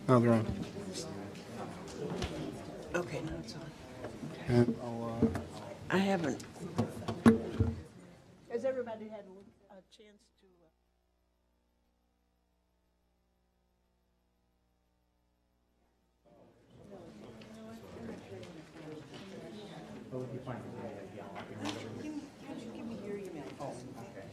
No, they're on. Okay, now it's on. And I'll, I haven't. Has everybody had a chance to? Can't you give me your email? Oh, okay.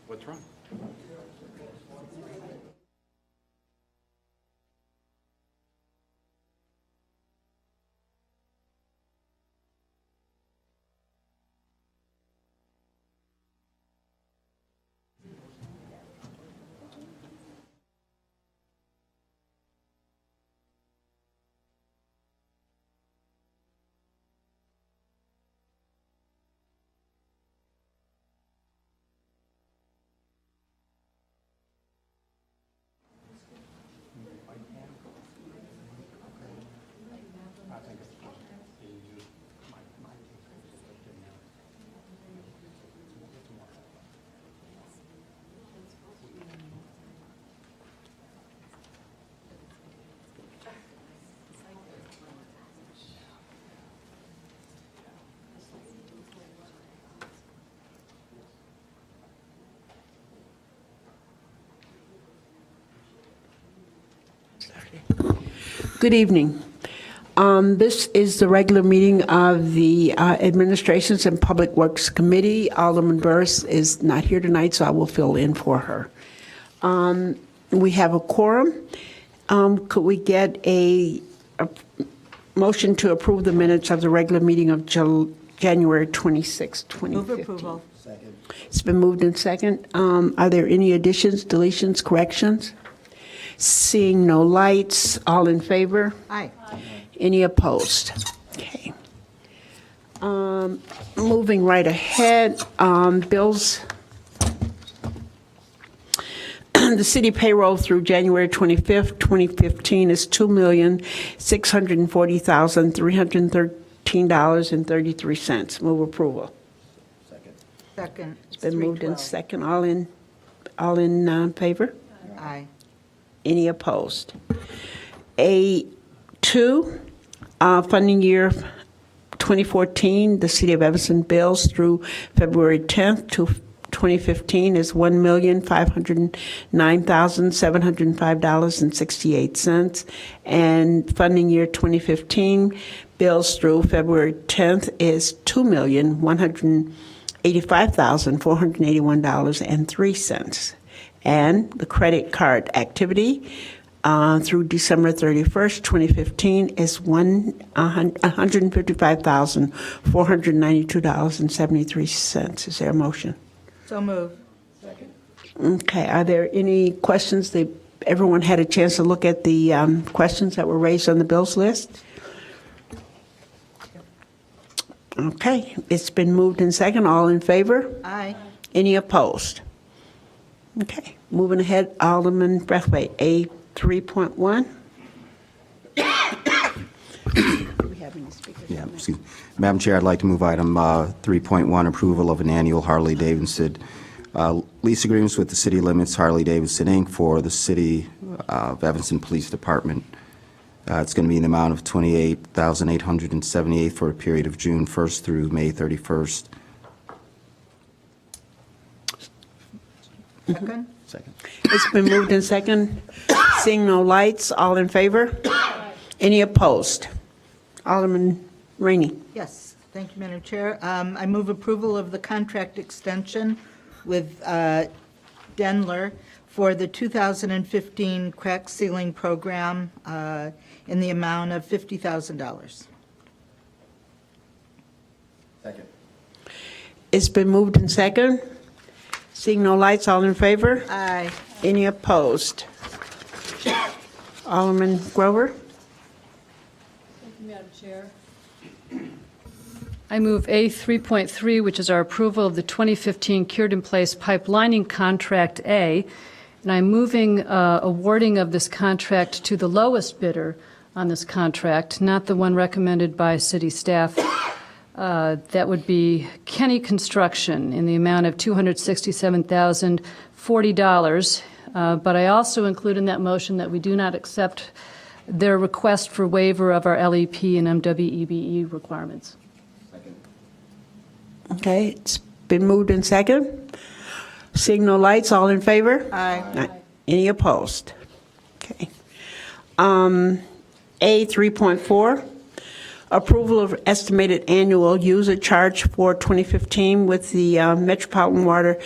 What's wrong? Good evening. This is the regular meeting of the Administrations and Public Works Committee. Alderman Burris is not here tonight, so I will fill in for her. We have a quorum. Could we get a motion to approve the minutes of the regular meeting of January 26, 2015? Move approval. It's been moved in second. Are there any additions, deletions, corrections? Seeing no lights, all in favor? Aye. Any opposed? Okay. Moving right ahead, bills. The city payroll through January 25th, 2015 is $2,640,313.33. Move approval. Second. It's been moved in second. All in favor? Aye. Any opposed? A2, funding year 2014, the City of Evanston bills through February 10th to 2015 is $1,509,705.68. And funding year 2015 bills through February 10th is $2,185,481.03. And the credit card activity through December 31st, 2015 is $155,492.73. Is there a motion? So move. Okay, are there any questions? Everyone had a chance to look at the questions that were raised on the bills list? Okay, it's been moved in second. All in favor? Aye. Any opposed? Okay, moving ahead, Alderman Brathwaite, A 3.1. Do we have any speakers? Yeah, excuse me. Madam Chair, I'd like to move item 3.1, approval of an annual Harley-Davidson lease agreements with the City Limits Harley-Davidson, Inc. for the City of Evanston Police Department. It's going to be in the amount of $28,878 for a period of June 1st through May 31st. Second. Second. It's been moved in second. Seeing no lights, all in favor? Any opposed? Alderman Rainey. Yes. Thank you, Madam Chair. I move approval of the contract extension with Denler for the 2015 crack ceiling program in the amount of $50,000. Second. It's been moved in second. Seeing no lights, all in favor? Aye. Any opposed? Alderman Grover. Madam Chair. I move A 3.3, which is our approval of the 2015 Cured in Place Pipelining Contract A, and I'm moving awarding of this contract to the lowest bidder on this contract, not the one recommended by city staff. That would be Kenny Construction in the amount of $267,040. But I also include in that motion that we do not accept their request for waiver of our LEP and MWEBE requirements. Okay, it's been moved in second. Seeing no lights, all in favor? Aye. Any opposed? Okay. A 3.4, approval of estimated annual user charge for 2015 with the Metropolitan Water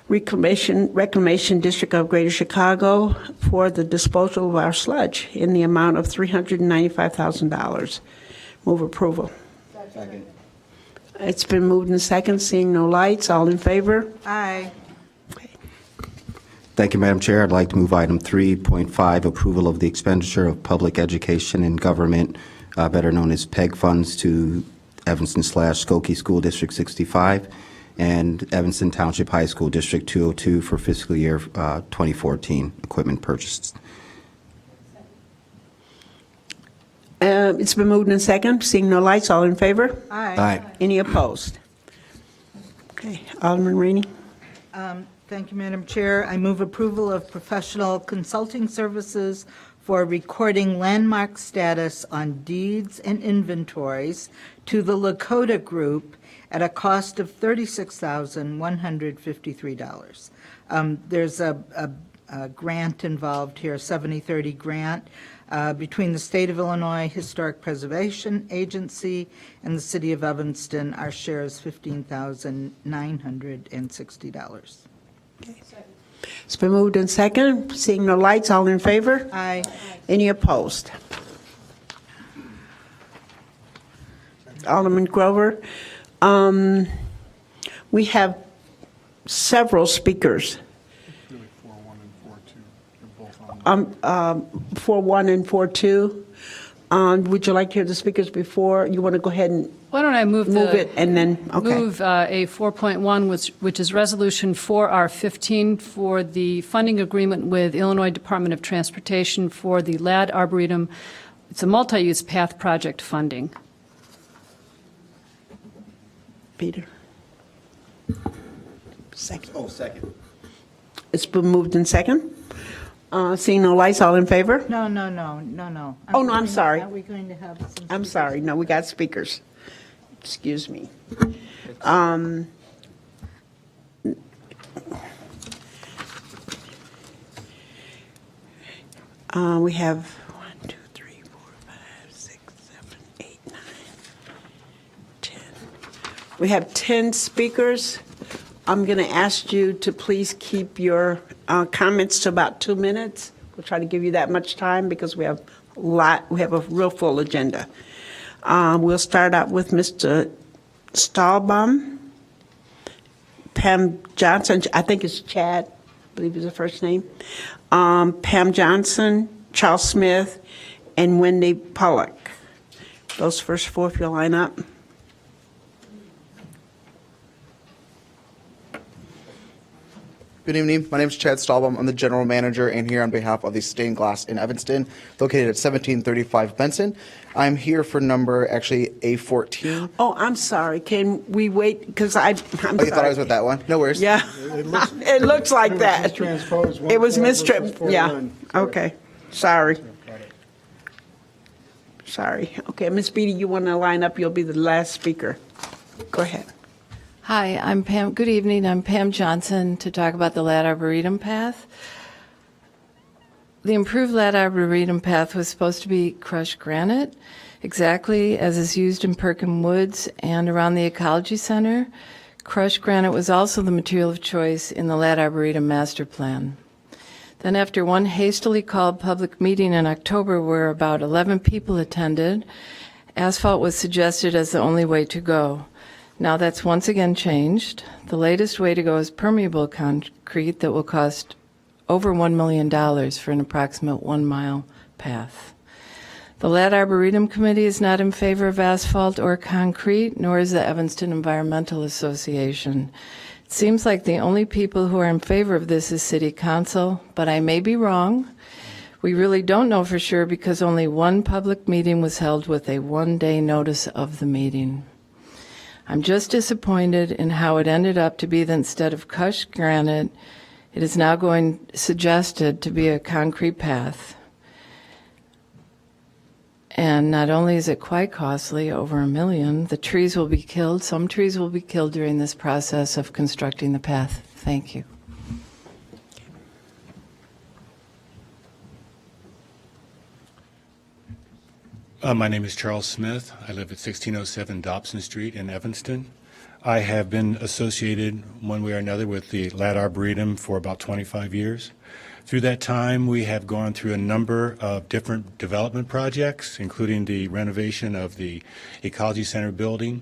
Reclamation District of Greater Chicago for the disposal of our sludge in the amount of $395,000. Move approval. Second. It's been moved in second. Seeing no lights, all in favor? Aye. Thank you, Madam Chair. I'd like to move item 3.5, approval of the expenditure of public education and government, better known as PEG funds, to Evanston/Skokie School District 65 and Evanston Township High School District 202 for fiscal year 2014 equipment purchases. It's been moved in second. Seeing no lights, all in favor? Aye. Any opposed? Okay, Alderman Rainey. Thank you, Madam Chair. I move approval of professional consulting services for recording landmark status on deeds and inventories to the Lakota Group at a cost of $36,153. There's a grant involved here, a 70/30 grant. between the State of Illinois Historic Preservation Agency and the City of Evanston. Our share is $15,960. It's been moved in second. Seeing no lights, all in favor? Aye. Any opposed? Alderman Grover, we have several speakers. It's really 4-1 and 4-2. They're both on. 4-1 and 4-2. Would you like to hear the speakers before? You want to go ahead and Why don't I move move it and then, okay. Move a 4.1, which is Resolution 4R15 for the funding agreement with Illinois Department of Transportation for the Ladd Arboretum. It's a multi-use path project funding. Peter? Second. Oh, second. It's been moved in second. Seeing no lights, all in favor? No. Oh, no, I'm sorry. Are we going to have some? I'm sorry, no, we got speakers. Excuse me. We have 1, 2, 3, 4, 5, 6, 7, 8, 9, 10. We have 10 speakers. I'm going to ask you to please keep your comments to about 2 minutes. We'll try to give you that much time because we have a real full agenda. We'll start out with Mr. Stahlbaum, Pam Johnson, I think it's Chad, I believe is the first name, Pam Johnson, Charles Smith, and Wendy Pollock. Those first four, if you'll line up. Good evening. My name is Chad Stahlbaum. I'm the general manager and here on behalf of the Stained Glass in Evanston, located at 1735 Benson. I'm here for number actually A14. Oh, I'm sorry, can we wait, because I'm sorry. Oh, you thought I was with that one? No worries. Yeah, it looks like that. Transposed. It was 1-4 mistrip, versus yeah, 4-1. okay, sorry. Sorry, okay, Ms. Beatty, you want to line up, you'll be the last speaker. Go ahead. Hi, I'm Pam. Good evening. I'm Pam Johnson to talk about the Ladd Arboretum Path. The improved Ladd Arboretum Path was supposed to be crushed granite, exactly as is used in Perkin Woods and around the Ecology Center. Crushed granite was also the material of choice in the Ladd Arboretum Master Plan. Then after one hastily called public meeting in October where about 11 people attended, asphalt was suggested as the only way to go. Now that's once again changed. The latest way to go is permeable concrete that will cost over $1 million for an approximate 1-mile path. The Ladd Arboretum Committee is not in favor of asphalt or concrete, nor is the Evanston Environmental Association. It seems like the only people who are in favor of this is City Council, but I may be wrong. We really don't know for sure because only one public meeting was held with a one-day notice of the meeting. I'm just disappointed in how it ended up to be that instead of crushed granite, it is now suggested to be a concrete path. And not only is it quite costly, over $1 million, the trees will be killed. Some trees will be killed during this process of constructing the path. Thank you. My name is Charles Smith. I live at 1607 Dobson Street in Evanston. I have been associated one way or another with the Ladd Arboretum for about 25 years. Through that time, we have gone through a number of different development projects, including the renovation of the Ecology Center building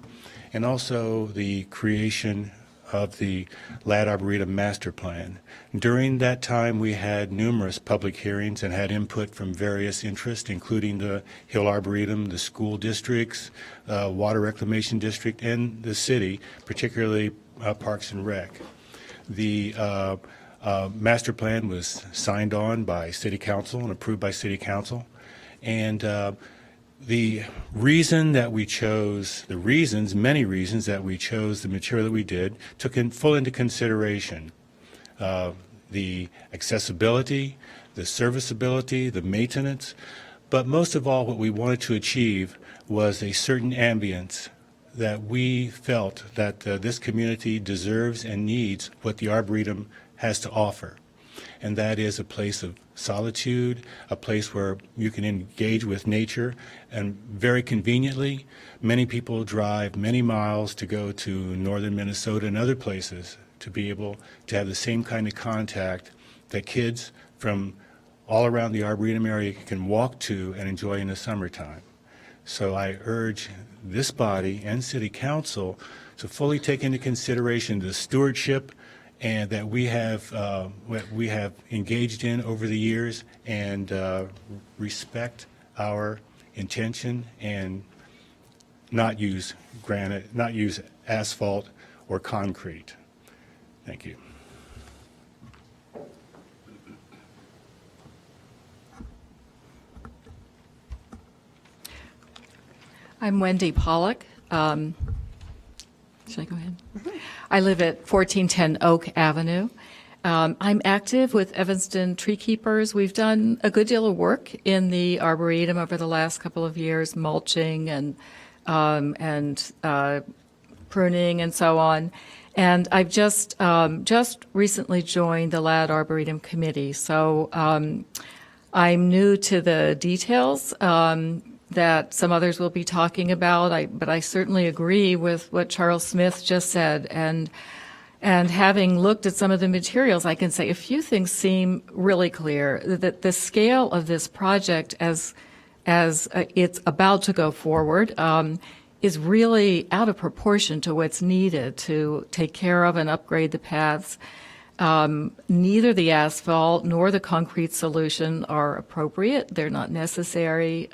and also the creation of the Ladd Arboretum Master Plan. During that time, we had numerous public hearings and had input from various interests, including the Hill Arboretum, the school districts, Water Reclamation District, and the city, particularly Parks and Rec. The master plan was signed on by City Council and approved by City Council. And the reason that we chose, many reasons that we chose the material that we did, took in full into consideration the accessibility, the serviceability, the maintenance, but most of all what we wanted to achieve was a certain ambience that we felt that this community deserves and needs what the Arboretum has to offer. and that is a place of solitude, a place where you can engage with nature, and very conveniently, many people drive many miles to go to northern Minnesota and other places to be able to have the same kind of contact that kids from all around the Arboretum area can walk to and enjoy in the summertime. So I urge this body and City Council to fully take into consideration the stewardship and that we have engaged in over the years, and respect our intention and not use granite, not use asphalt or concrete. Thank you. I'm Wendy Pollock. Should I go ahead? I live at 1410 Oak Avenue. I'm active with Evanston Tree Keepers. We've done a good deal of work in the Arboretum over the last couple of years, mulching and pruning and so on. And I've just recently joined the Ladd Arboretum Committee. So I'm new to the details that some others will be talking about, but I certainly agree with what Charles Smith just said. And having looked at some of the materials, I can say a few things seem really clear. That the scale of this project, as it's about to go forward, is really out of proportion to what's needed to take care of and upgrade the paths. Neither the asphalt nor the concrete solution are appropriate. They're not necessary.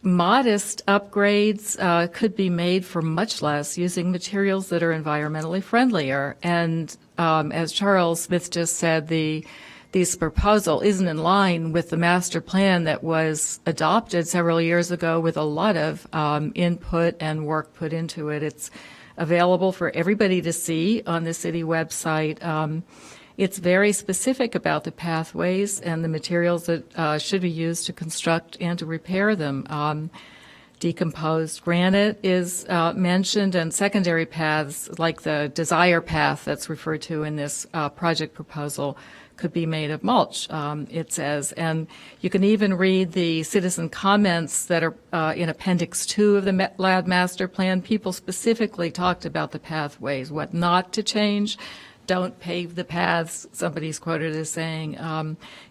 Modest upgrades could be made for much less using materials that are environmentally friendlier. And as Charles Smith just said, this proposal isn't in line with the master plan that was adopted several years ago with a lot of input and work put into it. It's available for everybody to see on the city website. It's very specific about the pathways and the materials that should be used to construct and to repair them. Decomposed granite is mentioned, and secondary paths like the Desire Path that's referred to in this project proposal could be made of mulch, it says. And you can even read the citizen comments that are in Appendix 2 of the Ladd Master Plan. People specifically talked about the pathways, what not to change. Don't pave the paths, somebody's quoted as saying,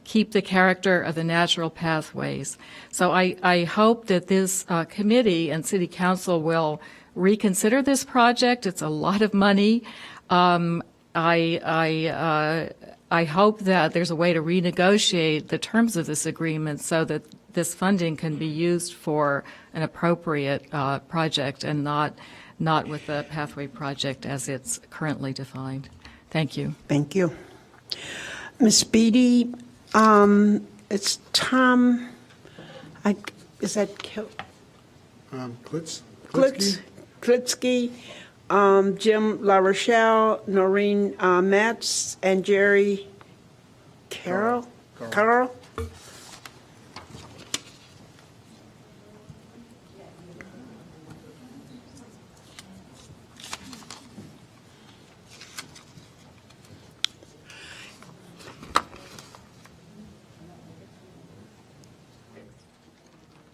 keep the character of the natural pathways. So I hope that this committee and City Council will reconsider this project. It's a lot of money. I hope that there's a way to renegotiate the terms of this agreement so that this funding can be used for an appropriate project and not with the pathway project as it's currently defined. Thank you. Thank you. Ms. Beatty, it's Tom, is that Klitsky, Jim LaRochelle, Noreen Metz, and Jerry Carroll?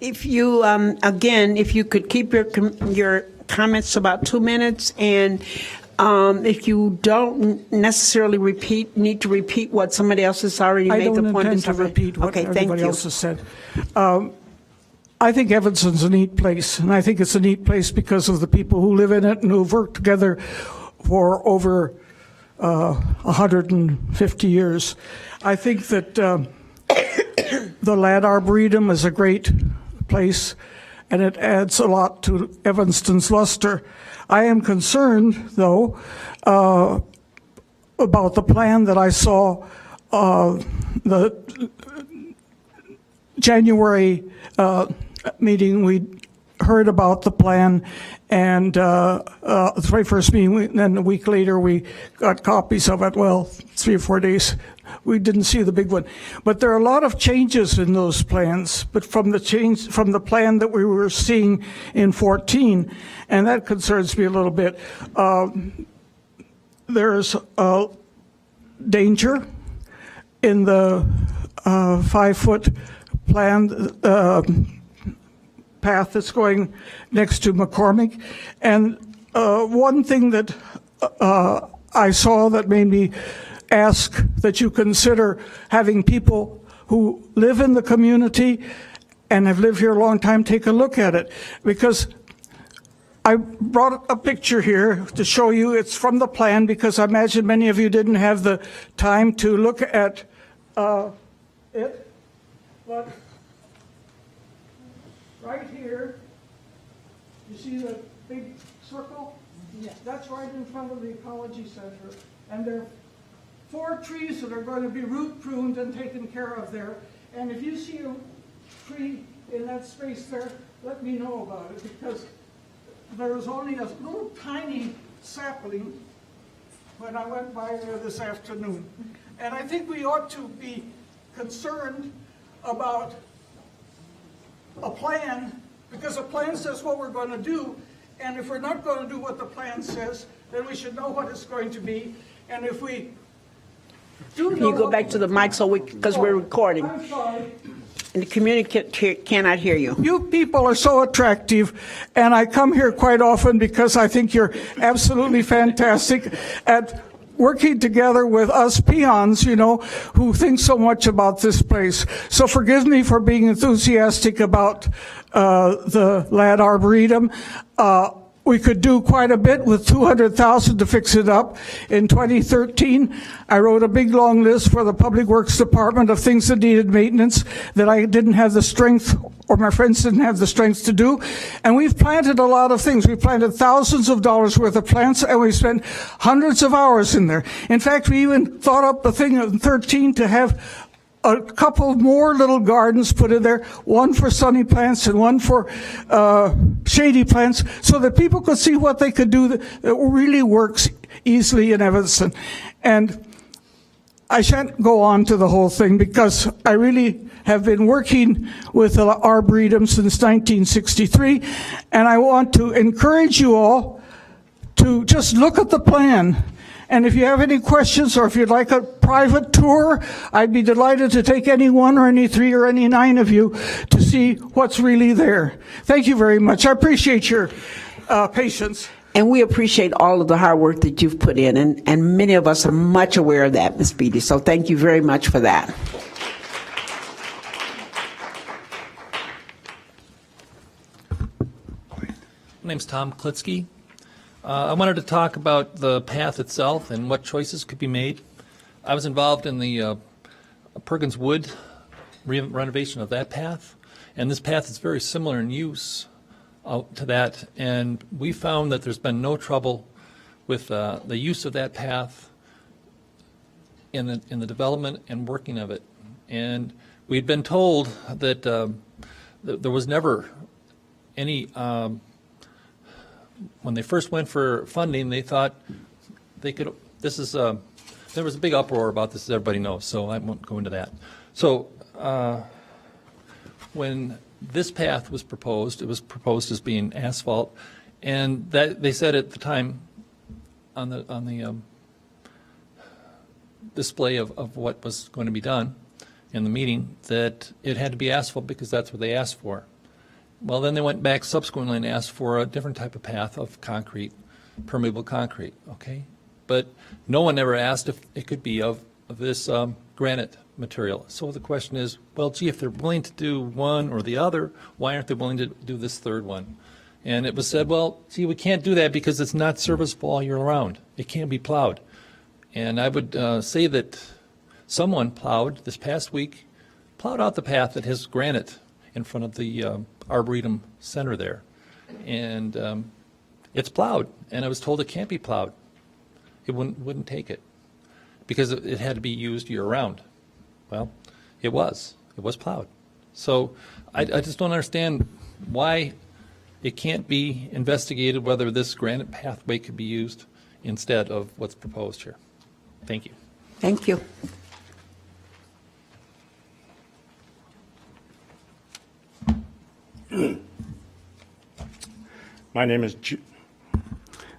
If you, again, if you could keep your comments about 2 minutes, and if you don't necessarily need to repeat what somebody else has already I made the don't point. intend to repeat what Okay, thank everybody you. else has said. I think Evanston's a neat place, and I think it's a neat place because of the people who live in it and who've worked together for over 150 years. I think that the Ladd Arboretum is a great place, and it adds a lot to Evanston's luster. I am concerned, though, about the plan that I saw the January meeting. We heard about the plan, and the very first meeting, then a week later we got copies of it. Well, 3 or 4 days. We didn't see the big one. But there are a lot of changes in those plans, but from the plan that we were seeing in 14, and that concerns me a little bit. There's danger in the 5-foot plan path that's going next to McCormick. And one thing that I saw that made me ask that you consider having people who live in the community and have lived here a long time take a look at it, because I brought a picture here to show you. It's from the plan, because I imagine many of you didn't have the time to look at it. But right here, you see the big circle? Yes. That's right in front of the Ecology Center. And there are 4 trees that are going to be root pruned and taken care of there. And if you see a tree in that space there, let me know about it, because there was only a little tiny sapling when I went by there this afternoon. And I think we ought to be concerned about a plan, because a plan says what we're going to do, and if we're not going to do what the plan says, then we should know what it's going to be. And if we do Can know you go what- back to the mic because we're recording, I'm sorry. and the community cannot hear you. You people are so attractive, and I come here quite often because I think you're absolutely fantastic at working together with us peons, you know, who think so much about this place. So forgive me for being enthusiastic about the Ladd Arboretum. We could do quite a bit with $200,000 to fix it up. In 2013, I wrote a big long list for the Public Works Department of things that needed maintenance that I didn't have the strength, or my friends didn't have the strength to do. And we've planted a lot of things. We planted thousands of dollars worth of plants, and we spent hundreds of hours in there. In fact, we even thought up a thing in 13 to have a couple more little gardens put in there, one for sunny plants and one for shady plants, so that people could see what they could do that really works easily in Evanston. And I shan't go on to the whole thing, because I really have been working with the Arboretum since 1963, and I want to encourage you all to just look at the plan. And if you have any questions, or if you'd like a private tour, I'd be delighted to take any 1 or any 3 or any 9 of you to see what's really there. Thank you very much. I appreciate your patience. And we appreciate all of the hard work that you've put in, and many of us are much aware of that, Ms. Beatty. So thank you very much for that. My name's Tom Klitsky. I wanted to talk about the path itself and what choices could be made. I was involved in the Perkins Wood renovation of that path, and this path is very similar in use to that, and we found that there's been no trouble with the use of that path in the development and working of it. And we'd been told that there was never any when they first went for funding, they thought they could, there was a big uproar about this, as everybody knows, so I won't go into that. So when this path was proposed, it was proposed as being asphalt, and that they said at the time on the display of what was going to be done in the meeting that it had to be asphalt because that's what they asked for. Well, then they went back subsequently and asked for a different type of path of concrete, permeable concrete, okay? But no one ever asked if it could be of this granite material. So the question is, well, gee, if they're willing to do one or the other, why aren't they willing to do this third one? And it was said, well, gee, we can't do that because it's not serviceable all year round. It can't be plowed. And I would say that someone plowed this past week, plowed out the path that has granite in front of the Arboretum Center there. And it's plowed, and I was told it can't be plowed. It wouldn't take it because it had to be used year-round. Well, it was plowed. So I just don't understand why it can't be investigated whether this granite pathway could be used instead of what's proposed here. Thank you. Thank you. My name is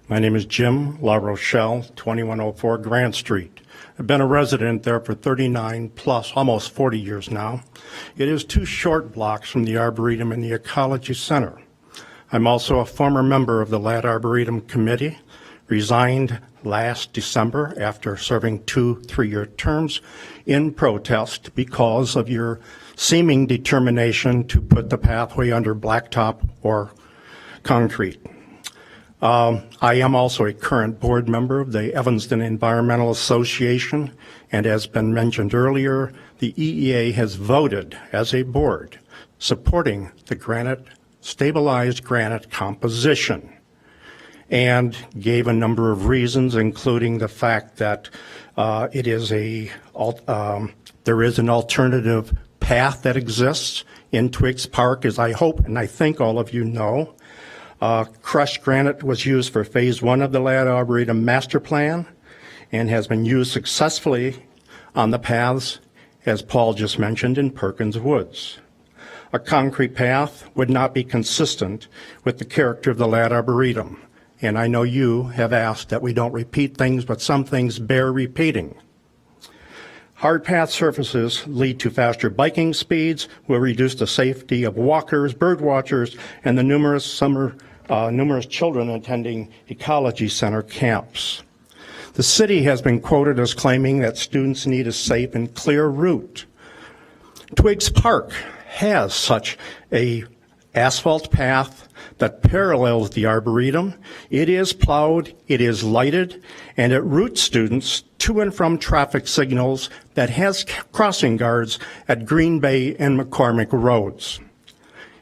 My name is Jim La Rochelle, 2104 Grant Street. I've been a resident there for 39 plus, almost 40 years now. It is 2 short blocks from the Arboretum and the Ecology Center. I'm also a former member of the Lat Arboretum Committee, resigned last December after serving 2 3-year terms in protest because of your seeming determination to put the pathway under blacktop or concrete. I am also a current board member of the Evanston Environmental Association, and as been mentioned earlier, the EEA has voted as a board supporting the stabilized granite composition, and gave a number of reasons, including the fact that there is an alternative path that exists in Twiggs Park, as I hope and I think all of you know. Crushed granite was used for Phase 1 of the Lat Arboretum Master Plan and has been used successfully on the paths, as Paul just mentioned, in Perkins Woods. A concrete path would not be consistent with the character of the Lat Arboretum, and I know you have asked that we don't repeat things, but some things bear repeating. Hard path surfaces lead to faster biking speeds, will reduce the safety of walkers, bird watchers, and the numerous children attending Ecology Center camps. The city has been quoted as claiming that students need a safe and clear route. Twiggs Park has such a asphalt path that parallels the Arboretum. It is plowed, it is lighted, and it routes students to and from traffic signals that has crossing guards at Green Bay and McCormick Roads.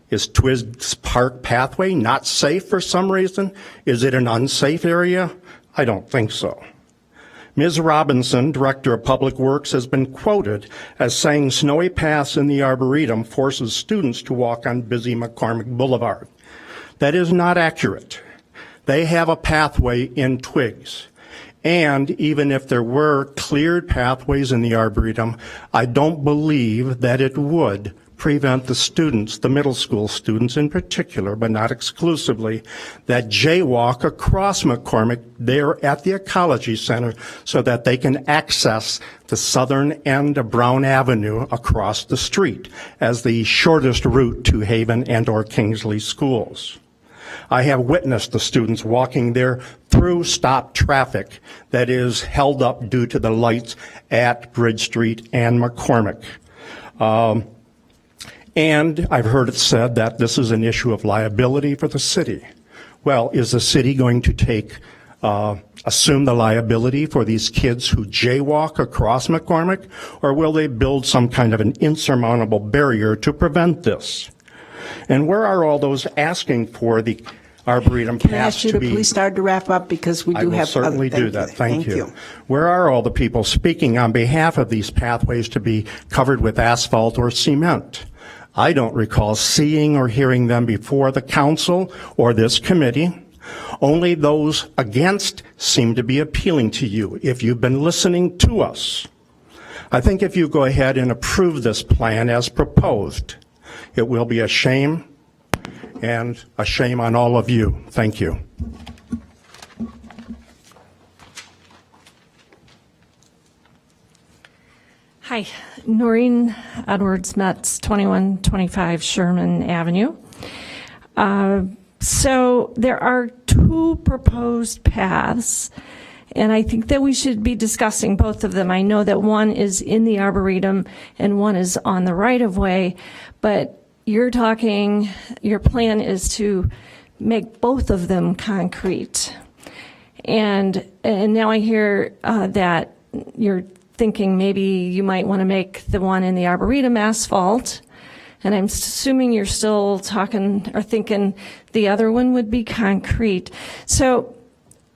Is Twiggs Park pathway not safe for some reason? Is it an unsafe area? I don't think so. Ms. Robinson, Director of Public Works, has been quoted as saying snowy paths in the Arboretum forces students to walk on busy McCormick Boulevard. That is not accurate. They have a pathway in Twiggs. And even if there were cleared pathways in the Arboretum, I don't believe that it would prevent the students, the middle school students in particular, but not exclusively, that jaywalk across McCormick there at the Ecology Center so that they can access the southern end of Brown Avenue across the street as the shortest route to Haven and or Kingsley schools. I have witnessed the students walking there through stopped traffic that is held up due to the lights at Bridge Street and McCormick. And I've heard it said that this is an issue of liability for the city. Well, is the city going to assume the liability for these kids who jaywalk across McCormick, or will they build some kind of an insurmountable barrier to prevent this? And where are all those asking for the Arboretum Can I paths ask you to to be? please start to wrap up because we do have I will certainly do that. Thank you. you. Where are all the people speaking on behalf of these pathways to be covered with asphalt or cement? I don't recall seeing or hearing them before the council or this committee. Only those against seem to be appealing to you if you've been listening to us. I think if you go ahead and approve this plan as proposed, it will be a shame, and a shame on all of you. Thank you. Hi, Noreen Edwards-Metz, 2125 Sherman Avenue. So there are 2 proposed paths, and I think that we should be discussing both of them. I know that one is in the Arboretum and one is on the right-of-way, but your plan is to make both of them concrete. And now I hear that you're thinking maybe you might want to make the one in the Arboretum asphalt, and I'm assuming you're still talking or thinking the other one would be concrete. So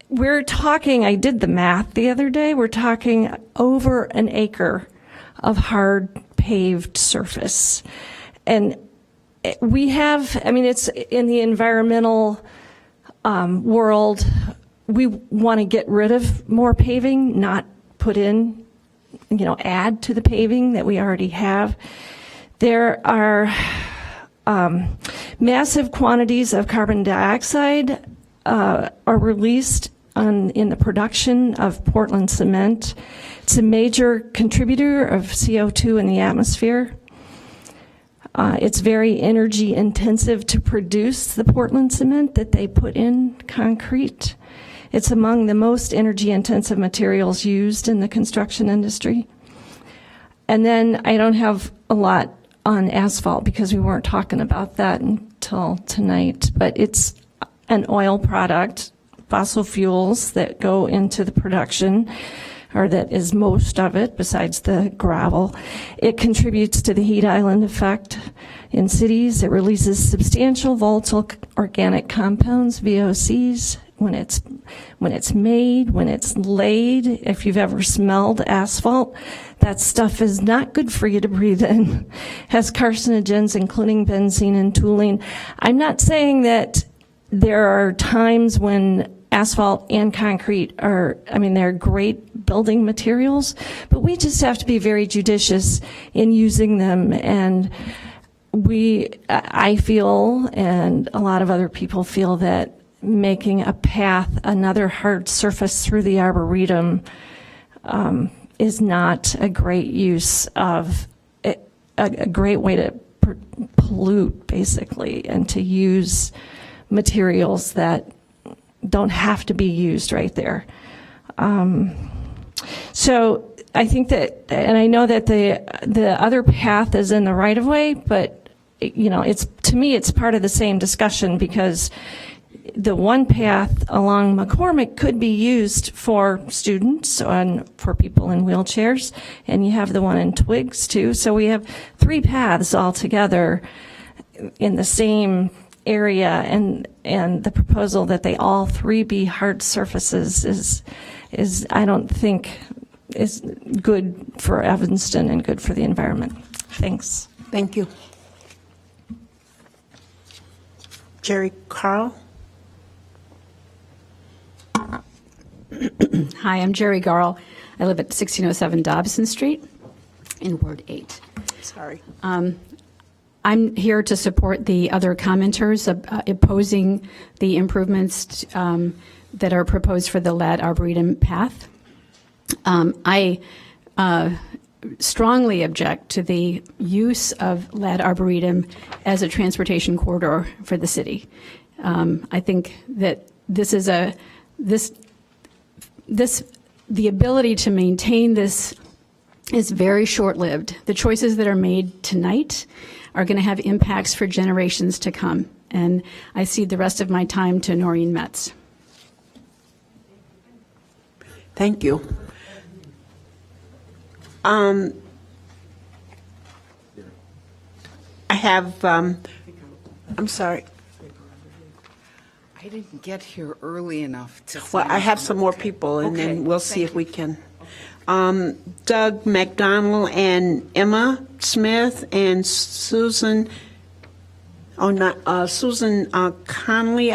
we're talking, I did the math the other day, we're talking over an acre of hard paved surface. And we have, I mean, it's in the environmental world, we want to get rid of more paving, not put in, add to the paving that we already have. There are massive quantities of carbon dioxide are released in the production of Portland cement. It's a major contributor of CO2 in the atmosphere. It's very energy intensive to produce the Portland cement that they put in concrete. It's among the most energy intensive materials used in the construction industry. And then I don't have a lot on asphalt because we weren't talking about that until tonight, but it's an oil product, fossil fuels that go into the production, or that is most of it besides the gravel. It contributes to the heat island effect in cities. It releases substantial volatile organic compounds, VOCs, when it's made, when it's laid. If you've ever smelled asphalt, that stuff is not good for you to breathe in. Has carcinogens, including benzene and toluene. I'm not saying that there are times when asphalt and concrete they're great building materials, but we just have to be very judicious in using them. And I feel, and a lot of other people feel, that making a path, another hard surface through the Arboretum, is not a great use of a great way to pollute, basically, and to use materials that don't have to be used right there. So I think that, and I know that the other path is in the right of way, but to me it's part of the same discussion, because the one path along McCormick could be used for students and for people in wheelchairs, and you have the one in Twiggs too. So we have 3 paths all together in the same area, and the proposal that they all 3 be hard surfaces is I don't think is good for Evanston and good for the environment. Thanks. Thank you. Jerry Carl? Hi, I'm Jerry Garl. I live at 1607 Dobson Street in Ward 8. Sorry. I'm here to support the other commenters opposing the improvements that are proposed for the Ladd Arboretum path. I strongly object to the use of Ladd Arboretum as a transportation corridor for the city. I think that the ability to maintain this is very short-lived. The choices that are made tonight are going to have impacts for generations to come. And I cede the rest of my time to Noreen Metz. Thank you. I have, I'm sorry. I didn't get here early enough to. Well, I have some more people, and then we'll see if we can. Doug McDonald and Emma Smith and Susan, Susan Conley,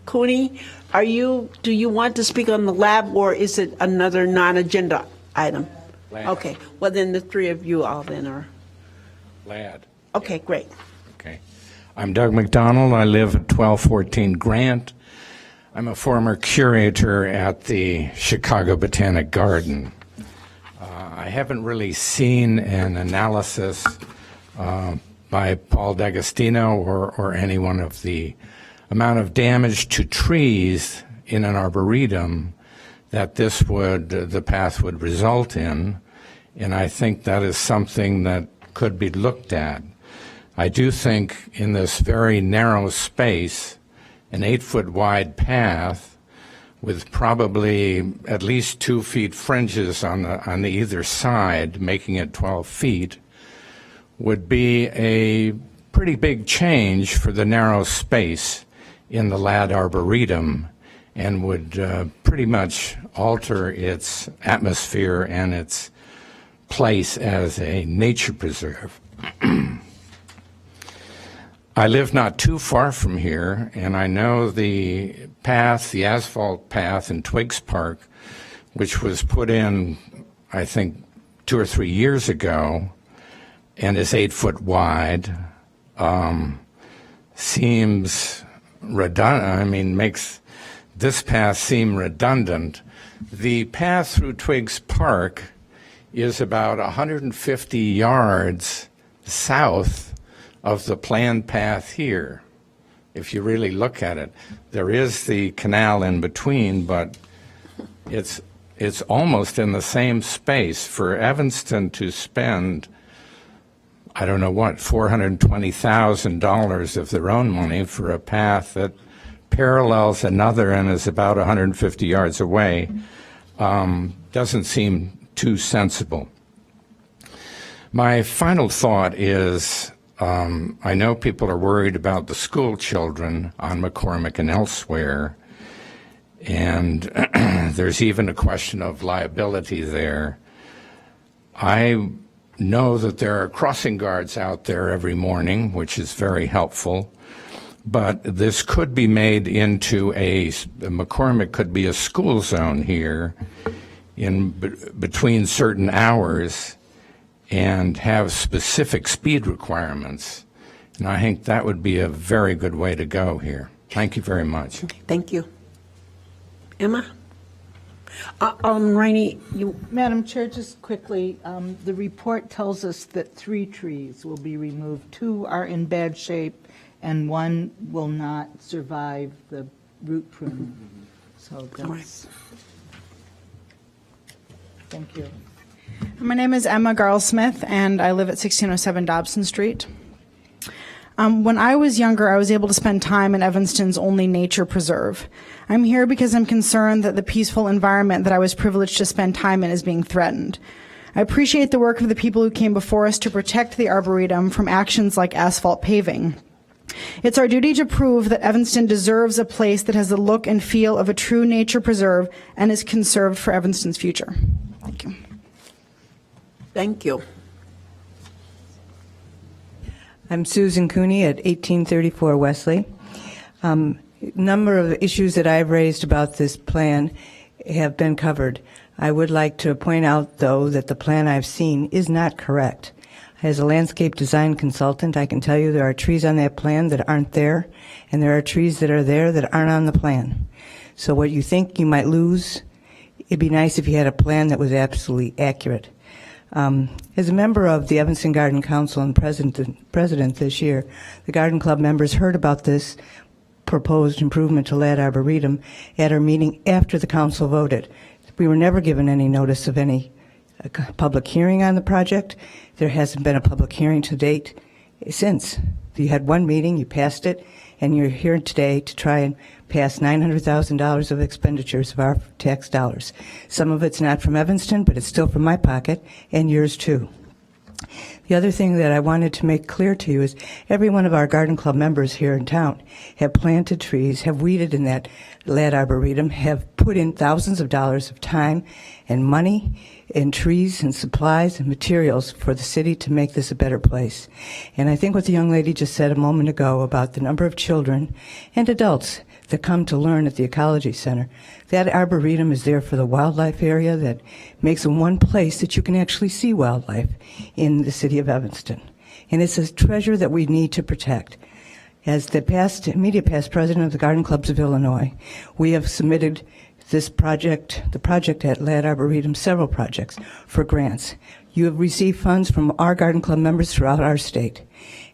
Cooney. Do you want to speak on the lab, or is it another non-agenda item? Ladd. Okay, well then the 3 of you all then are. Ladd. Okay, great. Okay. I'm Doug McDonald. I live at 1214 Grant. I'm a former curator at the Chicago Botanic Garden. I haven't really seen an analysis by Paul D'Agostino or anyone of the amount of damage to trees in an arboretum that the path would result in, and I think that is something that could be looked at. I do think in this very narrow space, an 8-foot wide path with probably at least 2 feet fringes on the either side, making it 12 feet, would be a pretty big change for the narrow space in the Ladd Arboretum, and would pretty much alter its atmosphere and its place as a nature preserve. I live not too far from here, and I know the path, the asphalt path in Twiggs Park, which was put in, I think, 2 or 3 years ago, and is 8 foot wide, seems makes this path seem redundant. The path through Twiggs Park is about 150 yards south of the planned path here. If you really look at it, there is the canal in between, but it's almost in the same space. For Evanston to spend, I don't know what, $420,000 of their own money for a path that parallels another and is about 150 yards away, doesn't seem too sensible. My final thought is, I know people are worried about the school children on McCormick and elsewhere, and there's even a question of liability there. I know that there are crossing guards out there every morning, which is very helpful, but this could be made into McCormick could be a school zone here in between certain hours and have specific speed requirements. And I think that would be a very good way to go here. Thank you very much. Thank you. Emma? Rainey, Madam Chair, just quickly, the report tells us that 3 trees will be removed. 2 are in bad shape, and 1 will not survive the root prune. So that's, thank you. My name is Emma Garl-Smith, and I live at 1607 Dobson Street. When I was younger, I was able to spend time in Evanston's only nature preserve. I'm here because I'm concerned that the peaceful environment that I was privileged to spend time in is being threatened. I appreciate the work of the people who came before us to protect the Arboretum from actions like asphalt paving. It's our duty to prove that Evanston deserves a place that has the look and feel of a true nature preserve and is conserved for Evanston's future. Thank you. Thank you. I'm Susan Cooney at 1834 Wesley. Number of issues that I've raised about this plan have been covered. I would like to point out, though, that the plan I've seen is not correct. As a landscape design consultant, I can tell you there are trees on that plan that aren't there, and there are trees that are there that aren't on the plan. So what you think you might lose, it'd be nice if you had a plan that was absolutely accurate. As a member of the Evanston Garden Council and president this year, the Garden Club members heard about this proposed improvement to Ladd Arboretum at our meeting after the council voted. We were never given any notice of any public hearing on the project. There hasn't been a public hearing to date since. You had one meeting, you passed it, and you're here today to try and pass $900,000 of expenditures of our tax dollars. Some of it's not from Evanston, but it's still from my pocket, and yours too. The other thing that I wanted to make clear to you is every one of our Garden Club members here in town have planted trees, have weeded in that Ladd Arboretum, have put in thousands of dollars of time and money in trees and supplies and materials for the city to make this a better place. And I think what the young lady just said a moment ago about the number of children and adults that come to learn at the Ecology Center, that Arboretum is there for the wildlife area that makes it one place that you can actually see wildlife in the city of Evanston. And it's a treasure that we need to protect. As the immediate past president of the Garden Clubs of Illinois, we have submitted this project, the project at Ladd Arboretum, several projects for grants. You have received funds from our Garden Club members throughout our state.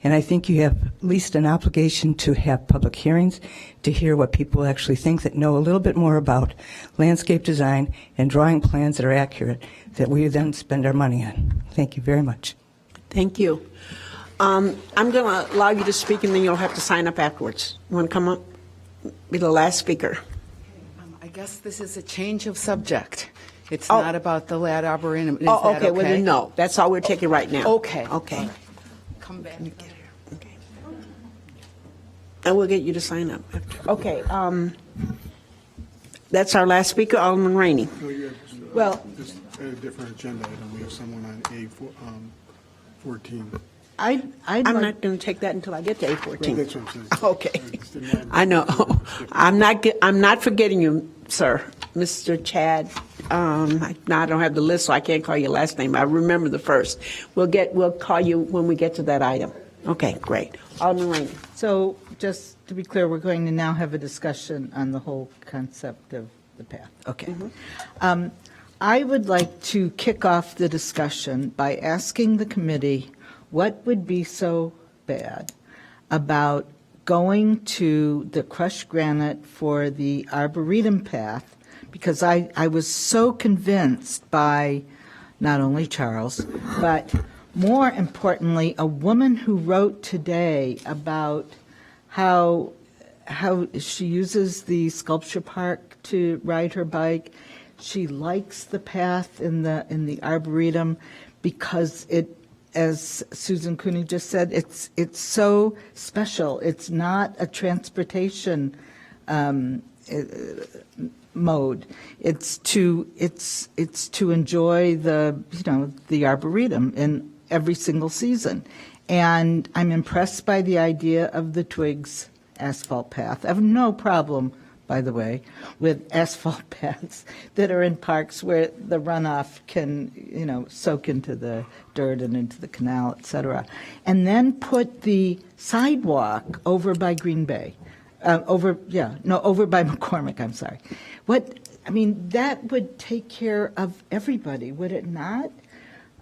And I think you have at least an obligation to have public hearings, to hear what people actually think that know a little bit more about landscape design and drawing plans that are accurate, that we then spend our money on. Thank you very much. Thank you. I'm going to allow you to speak, and then you'll have to sign up afterwards. You want to come up? Be the last speaker. I guess this is a change of subject. It's not about the Ladd Arboretum. Is that okay. Well, then no. That's all we're taking right now. Okay. Okay. Come back. Okay. And we'll get you to sign up. Okay. That's our last speaker, Alderman Rainey. Well, just a different agenda item. We have someone on A14. I'm not going to take that until I get to A14. Well, that's what I'm saying. Okay. I know. I'm not forgetting you, sir. Mr. Chad. I don't have the list, so I can't call your last name. I remember the first. We'll call you when we get to that item. Okay, great. Alderman Rainey. So just to be clear, we're going to now have a discussion on the whole concept of the path. Okay. I would like to kick off the discussion by asking the committee what would be so bad about going to the crushed granite for the Arboretum path, because I was so convinced by not only Charles, but more importantly, a woman who wrote today about how she uses the sculpture park to ride her bike. She likes the path in the Arboretum because it, as Susan Cooney just said, it's so special. It's not a transportation mode. It's to enjoy the Arboretum in every single season. And I'm impressed by the idea of the Twigs asphalt path. I have no problem, by the way, with asphalt paths that are in parks where the runoff can, soak into the dirt and into the canal, et cetera. And then put the sidewalk over by Green Bay, over by McCormick, I'm sorry. That would take care of everybody, would it not?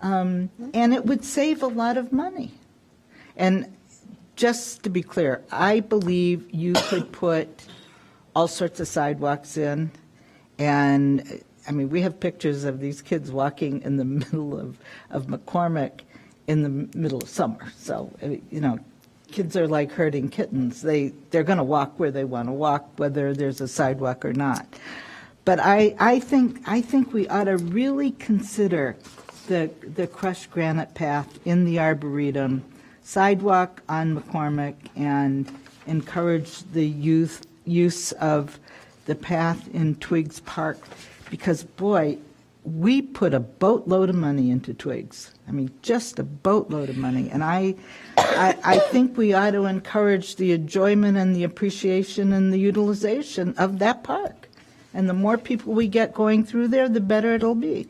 And it would save a lot of money. And just to be clear, I believe you could put all sorts of sidewalks in. And, we have pictures of these kids walking in the middle of McCormick in the middle of summer. So, kids are like herding kittens. They're going to walk where they want to walk, whether there's a sidewalk or not. But I think we ought to really consider the crushed granite path in the Arboretum, sidewalk on McCormick, and encourage the use of the path in Twigs Park, because, boy, we put a boatload of money into Twigs. Just a boatload of money. And I think we ought to encourage the enjoyment and the appreciation and the utilization of that park. And the more people we get going through there, the better it'll be.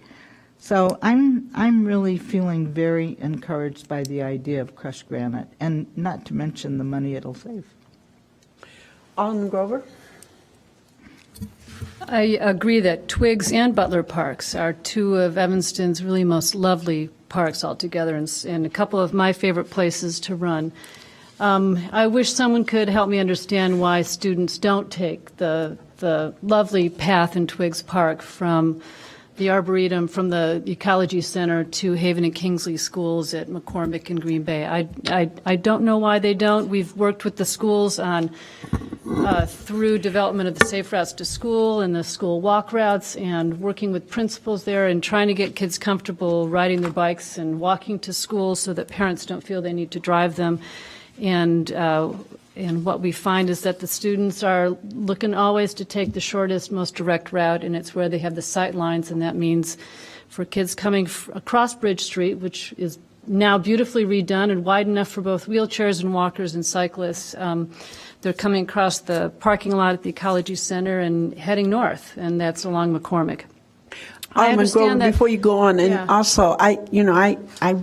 So I'm really feeling very encouraged by the idea of crushed granite, and not to mention the money it'll save. Alderman Grover? I agree that Twigs and Butler Parks are two of Evanston's really most lovely parks altogether, and a couple of my favorite places to run. I wish someone could help me understand why students don't take the lovely path in Twigs Park from the Arboretum, from the Ecology Center to Haven and Kingsley schools at McCormick and Green Bay. I don't know why they don't. We've worked with the schools on through development of the safe routes to school and the school walk routes, and working with principals there and trying to get kids comfortable riding their bikes and walking to school so that parents don't feel they need to drive them. And what we find is that the students are looking always to take the shortest, most direct route, and it's where they have the sight lines, and that means for kids coming across Bridge Street, which is now beautifully redone and wide enough for both wheelchairs and walkers and cyclists, they're coming across the parking lot at the Ecology Center and heading north, and that's along McCormick. I understand that. Before you go on, and also, I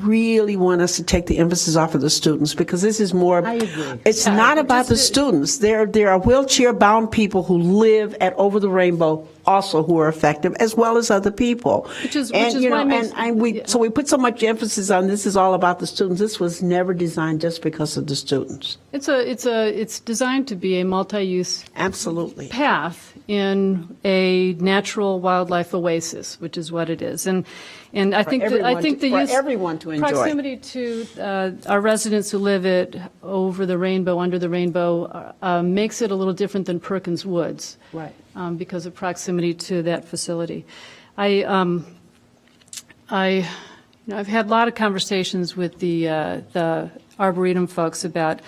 really want us to take the emphasis off of the students, because this is more. I agree. It's not about the students. There are wheelchair-bound people who live at Over the Rainbow, also who are effective, as well as other people. Which is why so we put so much emphasis on this is all about the students. This was never designed just because of the students. It's designed to be a multi-use absolutely path in a natural wildlife oasis, which is what it is. And I think everyone to enjoy. Proximity to our residents who live at Over the Rainbow, Under the Rainbow, makes it a little different than Perkins Woods, right? Because of proximity to that facility. I've had a lot of conversations with the Arboretum folks about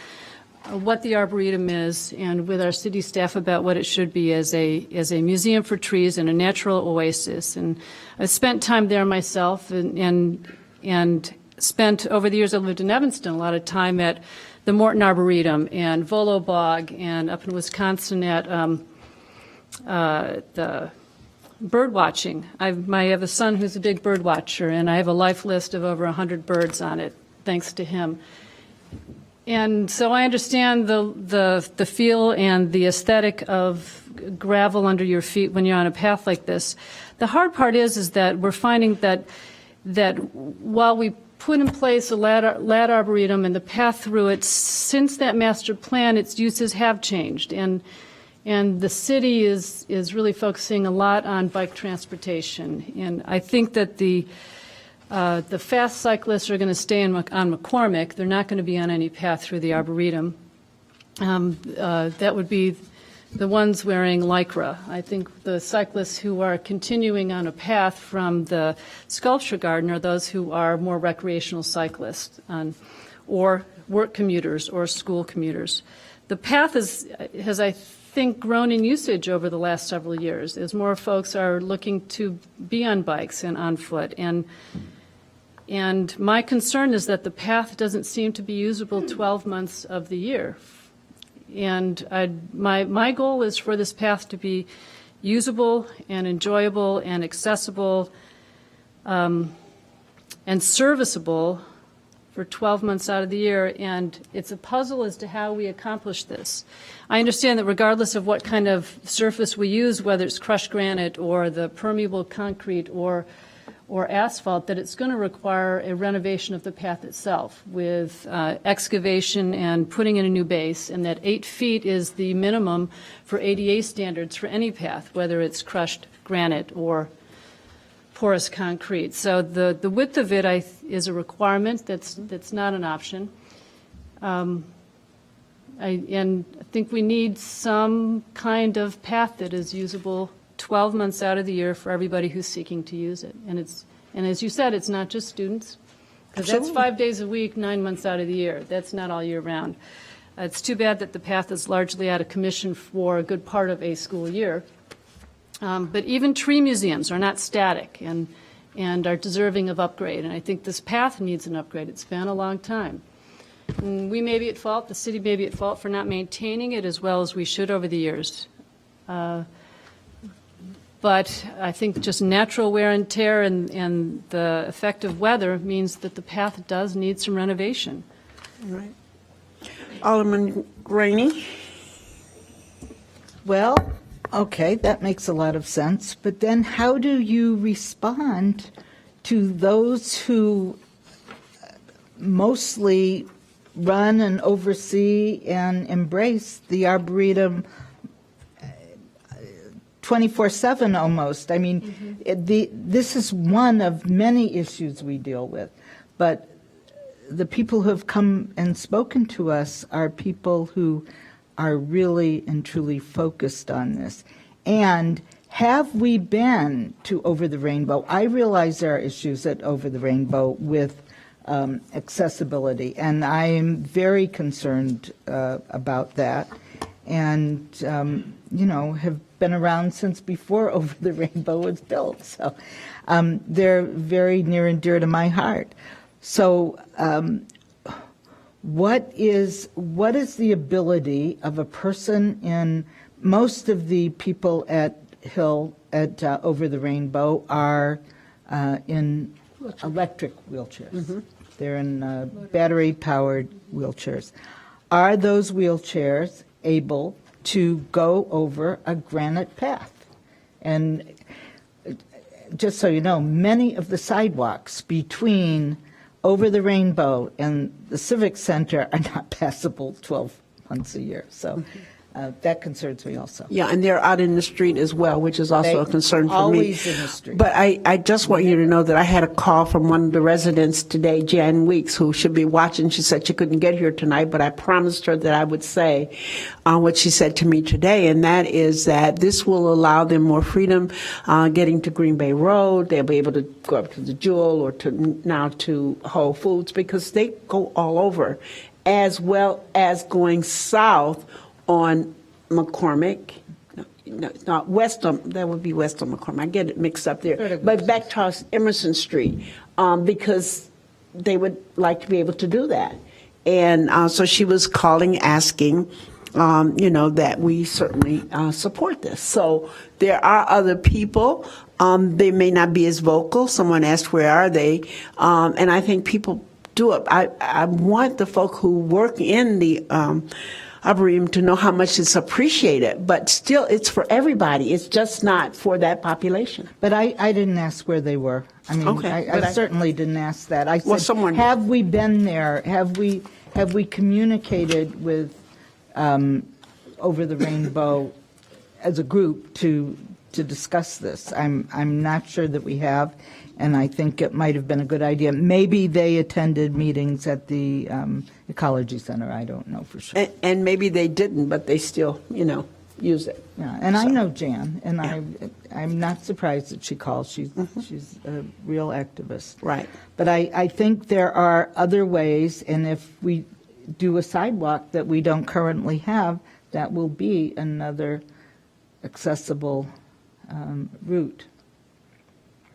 what the Arboretum is, and with our city staff about what it should be as a museum for trees and a natural oasis. And I spent time there myself, and spent, over the years I lived in Evanston, a lot of time at the Morton Arboretum and Volo Bog, and up in Wisconsin at the bird watching. I have a son who's a big bird watcher, and I have a life list of over 100 birds on it, thanks to him. And so I understand the feel and the aesthetic of gravel under your feet when you're on a path like this. The hard part is that we're finding that while we put in place a lat arboretum and the path through it, since that master plan, its uses have changed. And the city is really focusing a lot on bike transportation. And I think that the fast cyclists are going to stay on McCormick. They're not going to be on any path through the Arboretum. That would be the ones wearing Lycra. I think the cyclists who are continuing on a path from the Sculpture Garden are those who are more recreational cyclists or work commuters or school commuters. The path has, I think, grown in usage over the last several years as more folks are looking to be on bikes and on foot. And my concern is that the path doesn't seem to be usable 12 months of the year. And my goal is for this path to be usable and enjoyable and accessible and serviceable for 12 months out of the year, and it's a puzzle as to how we accomplish this. I understand that regardless of what kind of surface we use, whether it's crushed granite or the permeable concrete or asphalt, that it's going to require a renovation of the path itself with excavation and putting in a new base, and that 8 feet is the minimum for ADA standards for any path, whether it's crushed granite or porous concrete. So the width of it is a requirement. That's not an option. And I think we need some kind of path that is usable 12 months out of the year for everybody who's seeking to use it. And as you said, it's not just students, because that's 5 days a week, 9 months out of the year. That's not all year round. It's too bad that the path is largely out of commission for a good part of a school year. But even tree museums are not static and are deserving of upgrade. And I think this path needs an upgrade. It's been a long time. And we may be at fault, the city may be at fault for not maintaining it as well as we should over the years. But I think just natural wear and tear and the effect of weather means that the path does need some renovation. All right. Alderman Rainey? Well, okay, that makes a lot of sense. But then how do you respond to those who mostly run and oversee and embrace the Arboretum 24/7 almost? I mean, this is one of many issues we deal with. But the people who have come and spoken to us are people who are really and truly focused on this. And have we been to Over the Rainbow? I realize there are issues at Over the Rainbow with accessibility, and I am very concerned about that. And, have been around since before Over the Rainbow was built. So they're very near and dear to my heart. So what is the ability of a person in, most of the people at Hill, at Over the Rainbow are in electric wheelchairs. Mm-hmm. They're in battery-powered wheelchairs. Are those wheelchairs able to go over a granite path? And just so you know, many of the sidewalks between Over the Rainbow and the Civic Center are not passable 12 months a year. So that concerns me also. Yeah, and they're out in the street as well, which is also a concern for me. Always in the street. But I just want you to know that I had a call from one of the residents today, Jan Weeks, who should be watching. She said she couldn't get here tonight, but I promised her that I would say what she said to me today, and that is that this will allow them more freedom getting to Green Bay Road. They'll be able to go up to the Jewel or now to Whole Foods, because they go all over, as well as going south on McCormick, not west on, that would be west on McCormick. I get it mixed up there. But back towards Emerson Street, because they would like to be able to do that. And so she was calling, asking, that we certainly support this. So there are other people. They may not be as vocal. Someone asked, where are they? And I think people do it. I want the folk who work in the Arboretum to know how much it's appreciated, but still, it's for everybody. It's just not for that population. But I didn't ask where they were. I mean, Okay, I but certainly didn't ask that. I Well, said, someone- have we been there? Have we communicated with Over the Rainbow as a group to discuss this? I'm not sure that we have, and I think it might have been a good idea. Maybe they attended meetings at the Ecology Center. I don't know for sure. And maybe they didn't, but they still, use it. Yeah, and I So- know Jan, and I'm not surprised that she calls. She's a real activist. Right. But I think there are other ways, and if we do a sidewalk that we don't currently have, that will be another accessible route.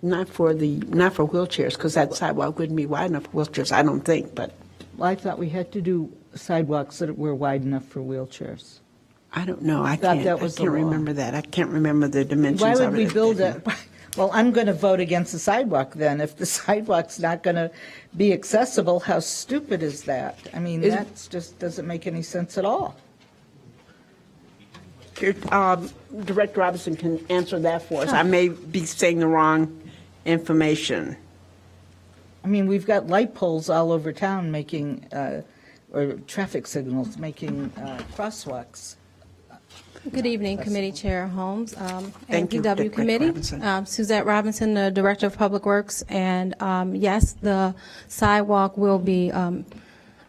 Not for wheelchairs, because that sidewalk wouldn't be wide enough for wheelchairs, I don't think, but. Well, I thought we had to do sidewalks that were wide enough for wheelchairs. I don't know. I thought can't, that was I can't the law. remember that. I can't remember the dimensions Why of it. would we build it? Well, I'm going to vote against the sidewalk then. If the sidewalk's not going to be accessible, how stupid is that? I mean, Is- that just doesn't make any sense at all. Director Robinson can answer that for us. I may be saying the wrong information. I mean, we've got light poles all over town making, or traffic signals making crosswalks. Good evening, Committee Chair Holmes, Thank you, and PW Director Committee. Robinson. Suzette Robinson, the Director of Public Works, and yes, the sidewalk will be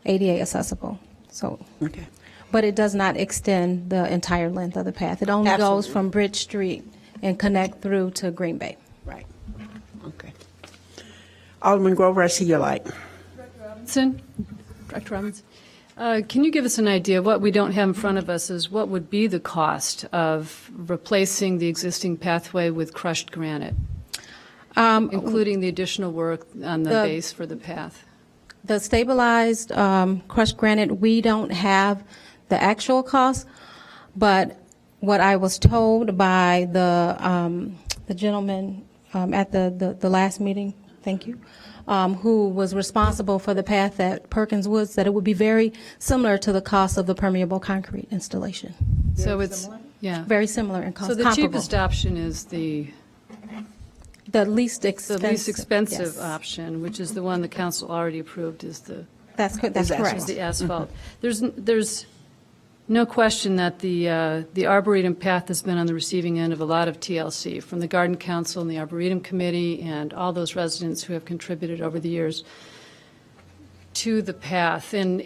ADA accessible, so. Okay. But it does not extend the entire length of the path. It only goes Absolutely. from Bridge Street and connect through to Green Bay. Right. Okay. Alderman Grover, I see your light. Director Robinson, can you give us an idea, what we don't have in front of us is what would be the cost of replacing the existing pathway with crushed granite, including the additional work on the base for the path? The stabilized crushed granite, we don't have the actual cost, but what I was told by the gentleman at the last meeting, thank you, who was responsible for the path at Perkins Woods, that it would be very similar to the cost of the permeable concrete installation. So it's, yeah. Very similar in cost, So the comparable. cheapest option is the least expensive. The least expensive yes. option, which is the one the council already approved, is the. That's correct. Is the asphalt. There's no question that the Arboretum path has been on the receiving end of a lot of TLC from the Garden Council and the Arboretum Committee and all those residents who have contributed over the years to the path. And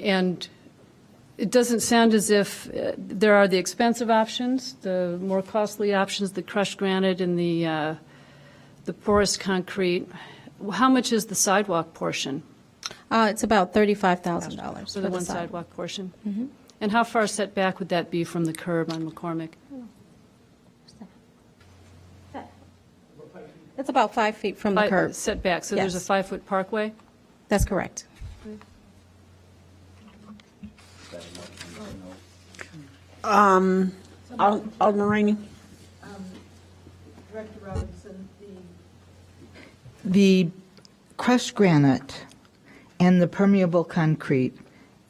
it doesn't sound as if there are the expensive options, the more costly options, the crushed granite and the porous concrete. How much is the sidewalk portion? It's about $35,000 For the one sidewalk portion? Mm-hmm. And how far set back would that be from the curb on McCormick? It's about 5 feet from the curb. Set back, so there's a Yes. 5-foot parkway? That's correct. Alderman Rainey? Director Robinson, the crushed granite and the permeable concrete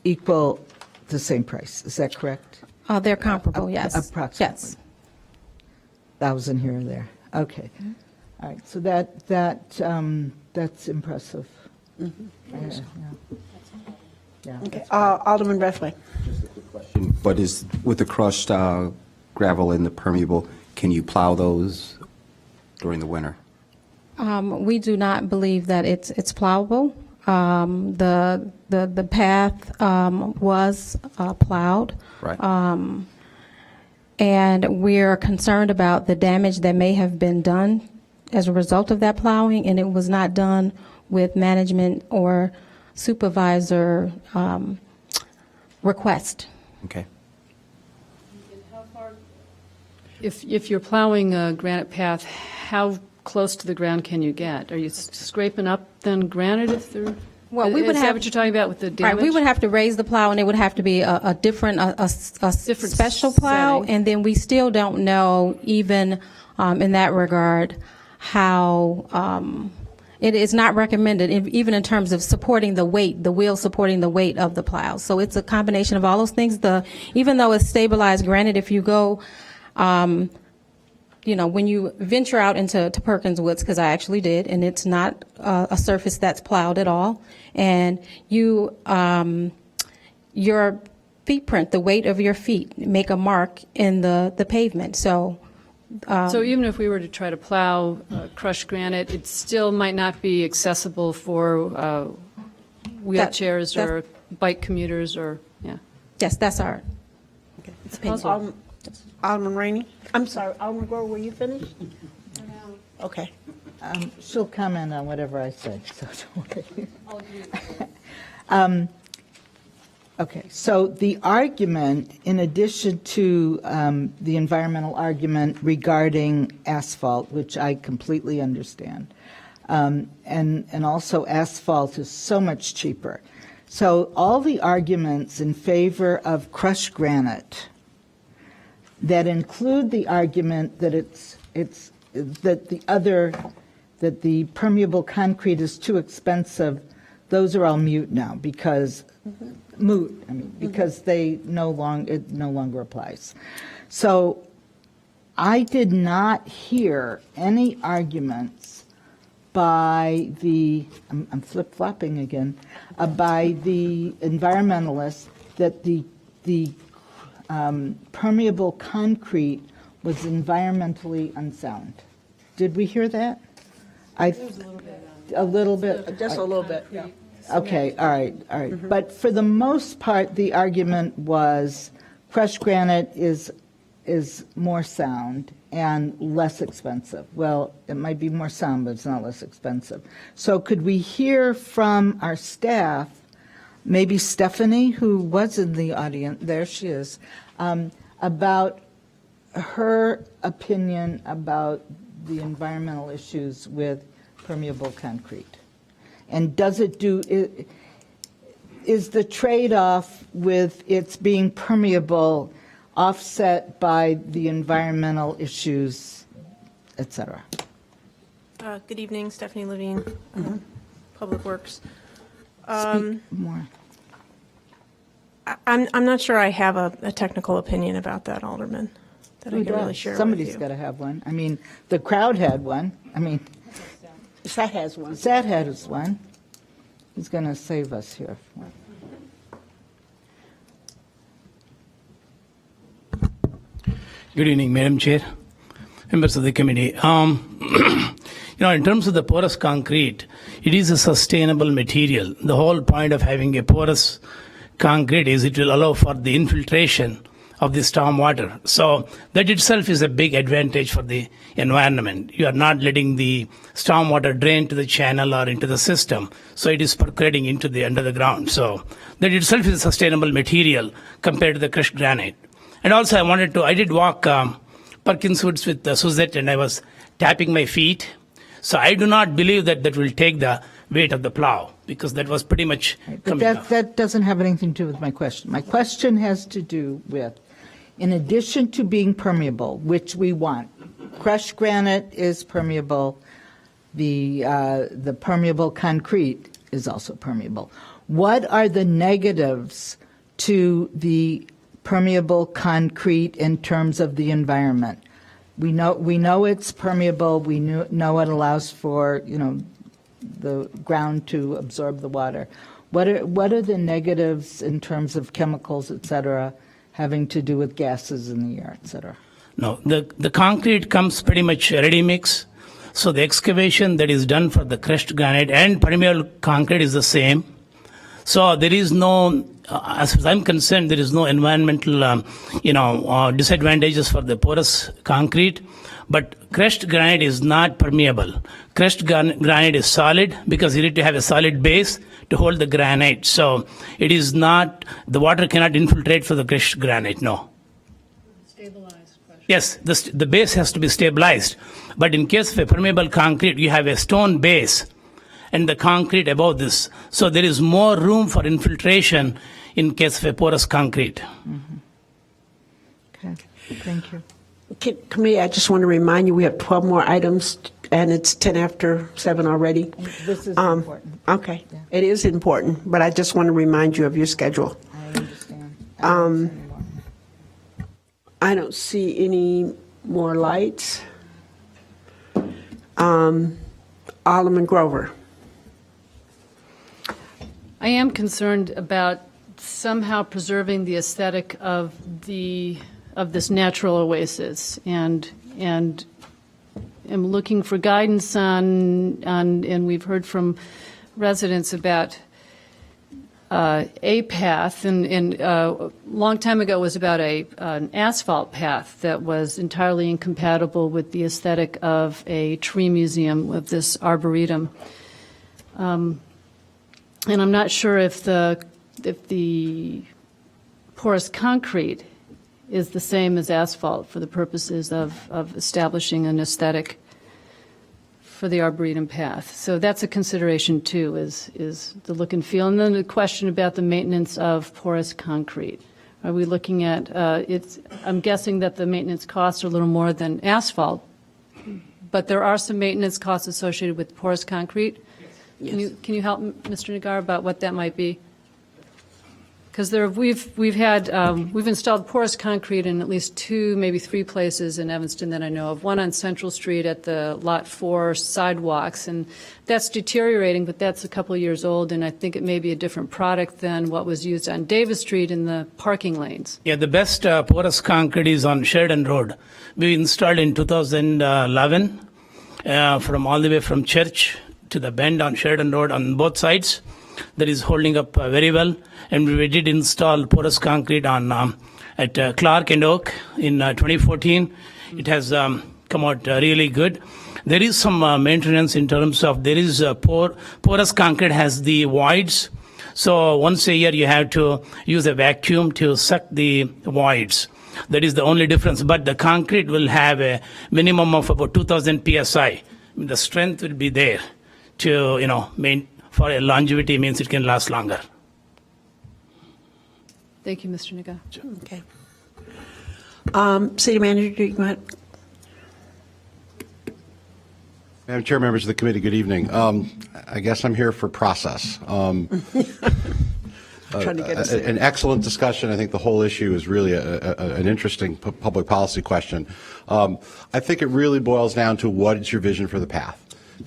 equal the same price, is that correct? They're comparable, yes. Approximately. Yes. 1,000 here or there, okay. All right, so that's impressive. Yeah. Okay. Alderman Breffley? But is, with the crushed gravel and the permeable, can you plow those during the winter? We do not believe that it's plowable. The path was plowed. Right. And we're concerned about the damage that may have been done as a result of that plowing, and it was not done with management or supervisor request. Okay. If you're plowing a granite path, how close to the ground can you get? Are you scraping up then granite if there? Well, we would Is that have- what you're talking about with the damage? Right, we would have to raise the plow, and it would have to be a different special plow, setting. and then we still don't know, even in that regard, how it is not recommended, even in terms of supporting the weight, the wheel supporting the weight of the plow. So it's a combination of all those things. Even though it's stabilized, granted, if you go, when you venture out into Perkins Woods, because I actually did, and it's not a surface that's plowed at all, and your feet print, the weight of your feet, make a mark in the pavement. So even if we were to try to plow crushed granite, it still might not be accessible for wheelchairs or bike commuters or, yeah. Yes, that's our opinion. Alderman Rainey? I'm sorry, Alderman Gore, were you finished? Okay. She'll comment on whatever I say, so don't worry. Okay, so the argument, in addition to the environmental argument regarding asphalt, which I completely understand, and also asphalt is so much cheaper. So all the arguments in favor of crushed granite that include the argument that that the permeable concrete is too expensive, those are all moot now because it no longer applies. So I did not hear any arguments by I'm flip-flopping again, by the environmentalists that the permeable concrete was environmentally unsound. Did we hear that? A little bit. Just a little bit, yeah. Okay, all right. But for the most part, the argument was crushed granite is more sound and less expensive. Well, it might be more sound, but it's not less expensive. So could we hear from our staff, maybe Stephanie, who was in the audience, there she is, about her opinion about the environmental issues with permeable concrete? And is the trade-off with its being permeable offset by the environmental issues, et cetera? Good evening, Stephanie Levine, Public Works. Speak more. I'm not sure I have a technical opinion about that, Alderman, that I can really share with you. Somebody's got to have one. I mean, the crowd had one. I mean, Sat has one. Sat has one. He's going to save us here. Good evening, Madam Chair, members of the committee. In terms of the porous concrete, it is a sustainable material. The whole point of having a porous concrete is it will allow for the infiltration of the storm water. So that itself is a big advantage for the environment. You are not letting the storm water drain to the channel or into the system. So it is percolating into the under the ground. So that itself is a sustainable material compared to the crushed granite. And also I did walk Perkins Woods with Suzette, and I was tapping my feet. So I do not believe that will take the weight of the plow, because that was pretty much coming off. That doesn't have anything to do with my question. My question has to do with, in addition to being permeable, which we want, crushed granite is permeable, the permeable concrete is also permeable. What are the negatives to the permeable concrete in terms of the environment? We know it's permeable. We know it allows for the ground to absorb the water. What are the negatives in terms of chemicals, et cetera, having to do with gases in the air, et cetera? No, the concrete comes pretty much ready mix. So the excavation that is done for the crushed granite and permeable concrete is the same. So there is no, as far as I'm concerned, there is no environmental, disadvantages for the porous concrete. But crushed granite is not permeable. Crushed granite is solid because you need to have a solid base to hold the granite. So it is not, the water cannot infiltrate for the crushed granite, no. Stabilized crushed. Yes, the base has to be stabilized. But in case of a permeable concrete, you have a stone base and the concrete above this. So there is more room for infiltration in case of a porous concrete. Okay, thank you. Committee, I just want to remind you, we have 12 more items and it's 10 after 7 already. This is important. Okay, it is important, but I just want to remind you of your schedule. I understand. I don't see any more lights. Alderman Grover. I am concerned about somehow preserving the aesthetic of this natural oasis, and am looking for guidance on and we've heard from residents about a path, and a long time ago was about an asphalt path that was entirely incompatible with the aesthetic of a tree museum with this arboretum. And I'm not sure if the porous concrete is the same as asphalt for the purposes of establishing an aesthetic for the Arboretum path. So that's a consideration too, is the look and feel. And then the question about the maintenance of porous concrete. Are we looking at, I'm guessing that the maintenance costs are a little more than asphalt, but there are some maintenance costs associated with porous concrete. Yes. Can you help Mr. Nagar about what that might be? Because we've installed porous concrete in at least 2, maybe 3 places in Evanston that I know of. One on Central Street at the Lot 4 sidewalks, and that's deteriorating, but that's a couple of years old, and I think it may be a different product than what was used on Davis Street in the parking lanes. Yeah, the best porous concrete is on Sheridan Road. We installed in 2011 from all the way from Church to the bend on Sheridan Road on both sides. That is holding up very well. And we did install porous concrete on at Clark and Oak in 2014. It has come out really good. There is some maintenance in terms of there is porous concrete has the voids. So once a year you have to use a vacuum to suck the voids. That is the only difference. But the concrete will have a minimum of about 2,000 psi. The strength will be there to for a longevity, means it can last longer. Thank you, Mr. Nagar. Okay. City Manager, do you want? Madam Chair, members of the committee, good evening. I guess I'm here for process. Trying to get us an excellent discussion. I think the whole issue is really an interesting public policy question. I think it really boils down to what is your vision for the path.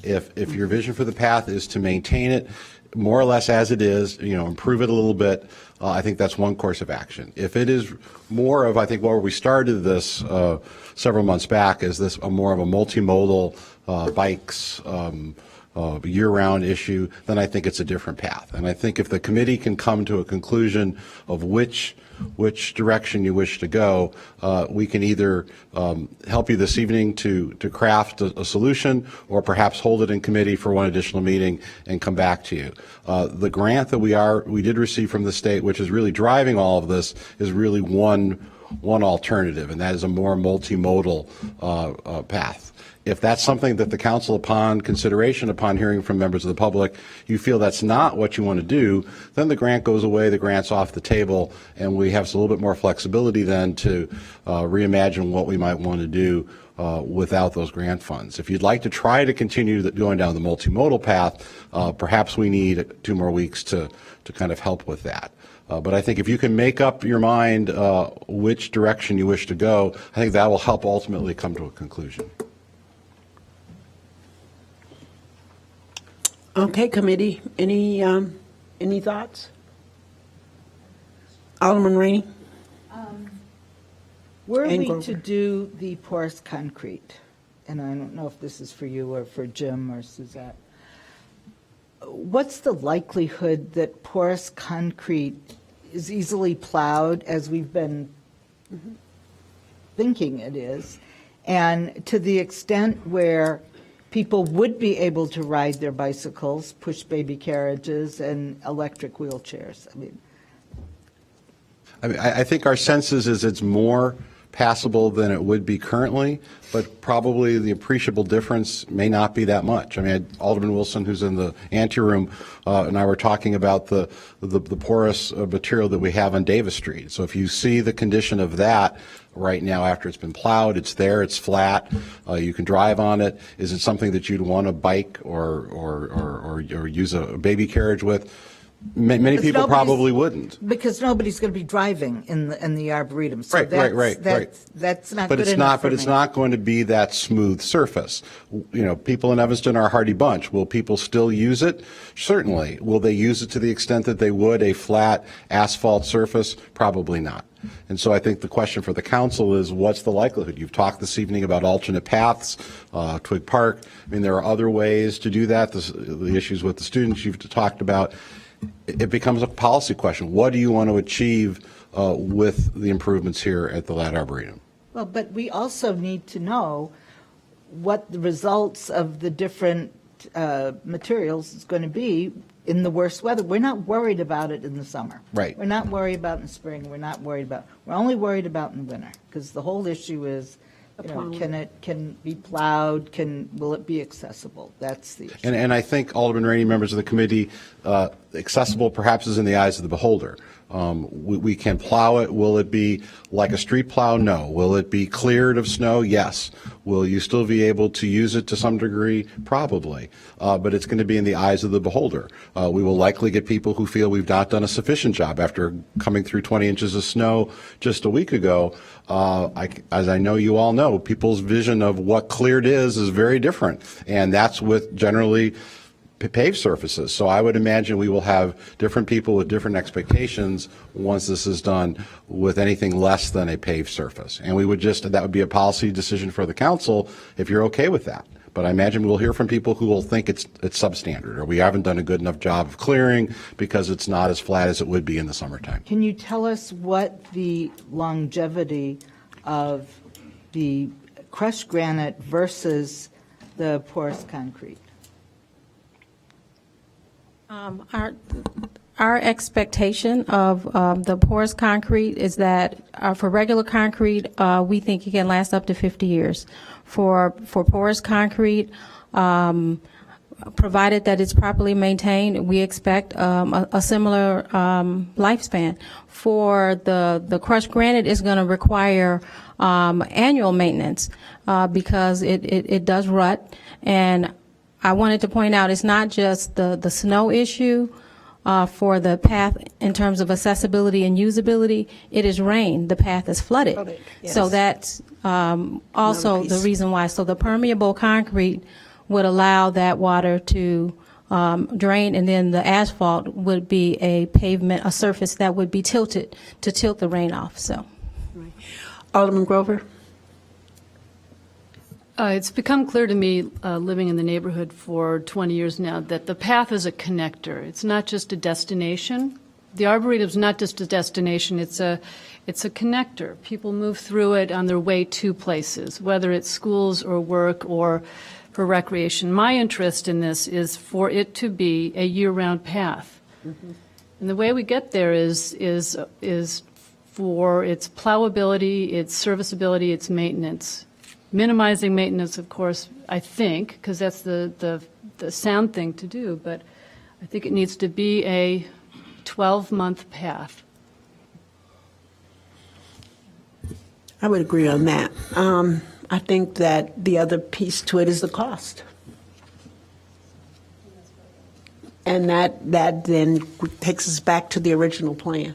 If your vision for the path is to maintain it more or less as it is, improve it a little bit, I think that's one course of action. If it is more of, I think where we started this several months back, is this more of a multimodal bikes year-round issue, then I think it's a different path. And I think if the committee can come to a conclusion of which direction you wish to go, we can either help you this evening to craft a solution, or perhaps hold it in committee for one additional meeting and come back to you. The grant that we did receive from the state, which is really driving all of this, is really one alternative, and that is a more multimodal path. If that's something that the council, upon consideration, upon hearing from members of the public, you feel that's not what you want to do, then the grant goes away, the grant's off the table, and we have a little bit more flexibility then to reimagine what we might want to do without those grant funds. If you'd like to try to continue going down the multimodal path, perhaps we need 2 more weeks to kind of help with that. But I think if you can make up your mind which direction you wish to go, I think that will help ultimately come to a conclusion. Okay, committee, any thoughts? Alderman Rainey? Were And we Grover. to do the porous concrete, and I don't know if this is for you or for Jim or Suzette, what's the likelihood that porous concrete is easily plowed, as we've been thinking it is, and to the extent where people would be able to ride their bicycles, push baby carriages, and electric wheelchairs? I think our sense is it's more passable than it would be currently, but probably the appreciable difference may not be that much. I mean, Alderman Wilson, who's in the anteroom, and I were talking about the porous material that we have on Davis Street. So if you see the condition of that right now after it's been plowed, it's there, it's flat, you can drive on it. Is it something that you'd want to bike or use a baby carriage with? Many people probably wouldn't. Because nobody's going to be driving in the Arboretum. So Right. That's not But good it's enough not. for But it's me. not going to be that smooth surface. You know, people in Evanston are a hardy bunch. Will people still use it? Certainly. Will they use it to the extent that they would a flat asphalt surface? Probably not. And so I think the question for the council is, what's the likelihood? You've talked this evening about alternate paths, Twig Park. I mean, there are other ways to do that. The issues with the students you've talked about. It becomes a policy question. What do you want to achieve with the improvements here at the Ladd Arboretum? Well, but we also need to know what the results of the different materials is going to be in the worst weather. We're not worried about it in the summer. Right. We're not worried about it in the spring. We're only worried about in the winter, because the whole issue is, you know, can be plowed? Will it be accessible? That's the issue. And I think, Alderman Rainey, members of the committee, accessible perhaps is in the eyes of the beholder. We can plow it. Will it be like a street plow? No. Will it be cleared of snow? Yes. Will you still be able to use it to some degree? Probably. But it's going to be in the eyes of the beholder. We will likely get people who feel we've not done a sufficient job after coming through 20 inches of snow just a week ago. As I know you all know, people's vision of what cleared is very different. And that's with generally paved surfaces. So I would imagine we will have different people with different expectations once this is done with anything less than a paved surface. And that would be a policy decision for the council if you're okay with that. But I imagine we'll hear from people who will think it's substandard, or we haven't done a good enough job of clearing because it's not as flat as it would be in the summertime. Can you tell us what the longevity of the crushed granite versus the porous concrete? Our expectation of the porous concrete is that for regular concrete, we think it can last up to 50 years. For porous concrete, provided that it's properly maintained, we expect a similar lifespan. For the crushed granite, is going to require annual maintenance because it does rut. And I wanted to point out, it's not just the snow issue for the path in terms of accessibility and usability. It is rain. The path is flooded. Yes. So that's also the reason why. So the permeable concrete would allow that water to drain, and then the asphalt would be a pavement, a surface that would be tilted to tilt the rain off. So, Alderman Grover? It's become clear to me, living in the neighborhood for 20 years now, that the path is a connector. It's not just a destination. The Arboretum is not just a destination. It's a connector. People move through it on their way to places, whether it's schools or work or for recreation. My interest in this is for it to be a year-round path. Mm-hmm. And the way we get there is for its plowability, its serviceability, its maintenance. Minimizing maintenance, of course, I think, because that's the sound thing to do, but I think it needs to be a 12-month path. I would agree on that. I think that the other piece to it is the cost. And that then takes us back to the original plan.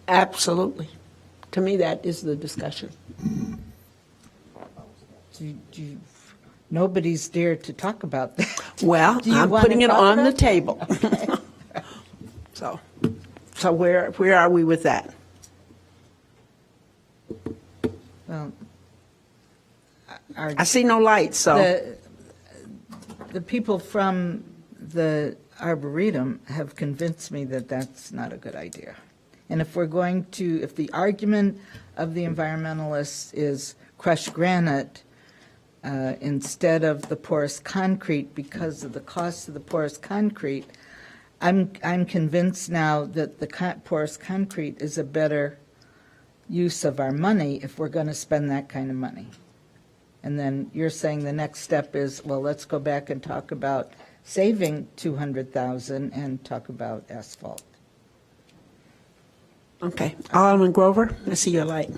Absolutely. To me, that is the discussion. Nobody's dared to talk about that. Well, I'm putting it on the table. Okay. So where are we with that? Well, I see no lights, so. The people from the Arboretum have convinced me that that's not a good idea. And if the argument of the environmentalists is crushed granite, instead of the porous concrete because of the cost of the porous concrete. I'm convinced now that the porous concrete is a better use of our money if we're going to spend that kind of money. And then you're saying the next step is, well, let's go back and talk about saving $200,000 and talk about asphalt. Okay. Alderman Grover, I see your light.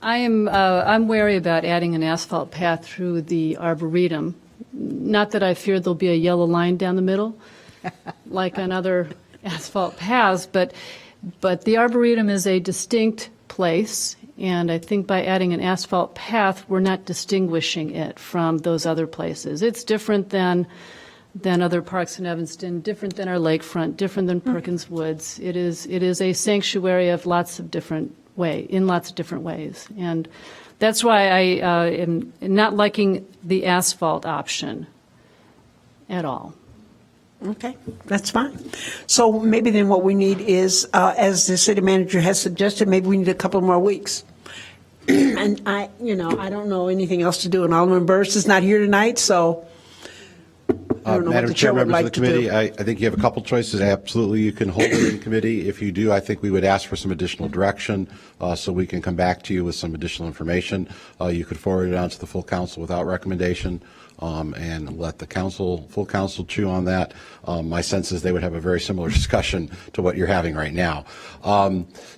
I'm wary about adding an asphalt path through the Arboretum. Not that I fear there'll be a yellow line down the middle, like on other asphalt paths, but the Arboretum is a distinct place, and I think by adding an asphalt path, we're not distinguishing it from those other places. It's different than other parks in Evanston, different than our lakefront, different than Perkins Woods. It is a sanctuary of lots of different ways, and that's why I am not liking the asphalt option at all. Okay, that's fine. So maybe then what we need is, as the city manager has suggested, maybe we need a couple more weeks. And I don't know anything else to do, and Alderman Burris is not here tonight, so I don't know what Madam the Chair, chair would members of like the to committee, do. I think you have a couple choices. Absolutely, you can hold it in committee. If you do, I think we would ask for some additional direction so we can come back to you with some additional information. You could forward it on to the full council without recommendation and let the full council chew on that. My sense is they would have a very similar discussion to what you're having right now.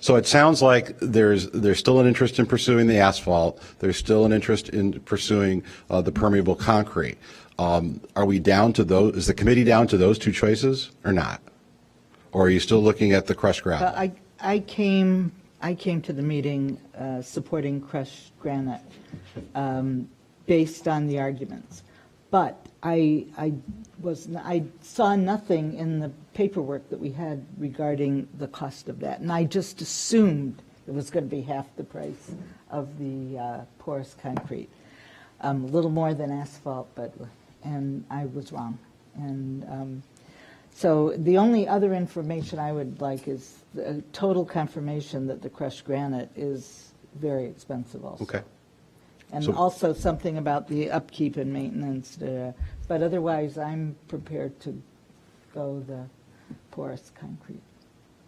So it sounds like there's still an interest in pursuing the asphalt. There's still an interest in pursuing the permeable concrete. Are we down to those? Is the committee down to those two choices or not? Or are you still looking at the crushed gravel? I came to the meeting supporting crushed granite based on the arguments, but I saw nothing in the paperwork that we had regarding the cost of that, and I just assumed it was going to be half the price of the porous concrete, a little more than asphalt, and I was wrong. And so the only other information I would like is the total confirmation that the crushed granite is very expensive also. Okay. And So- also something about the upkeep and maintenance. But otherwise, I'm prepared to go the porous concrete.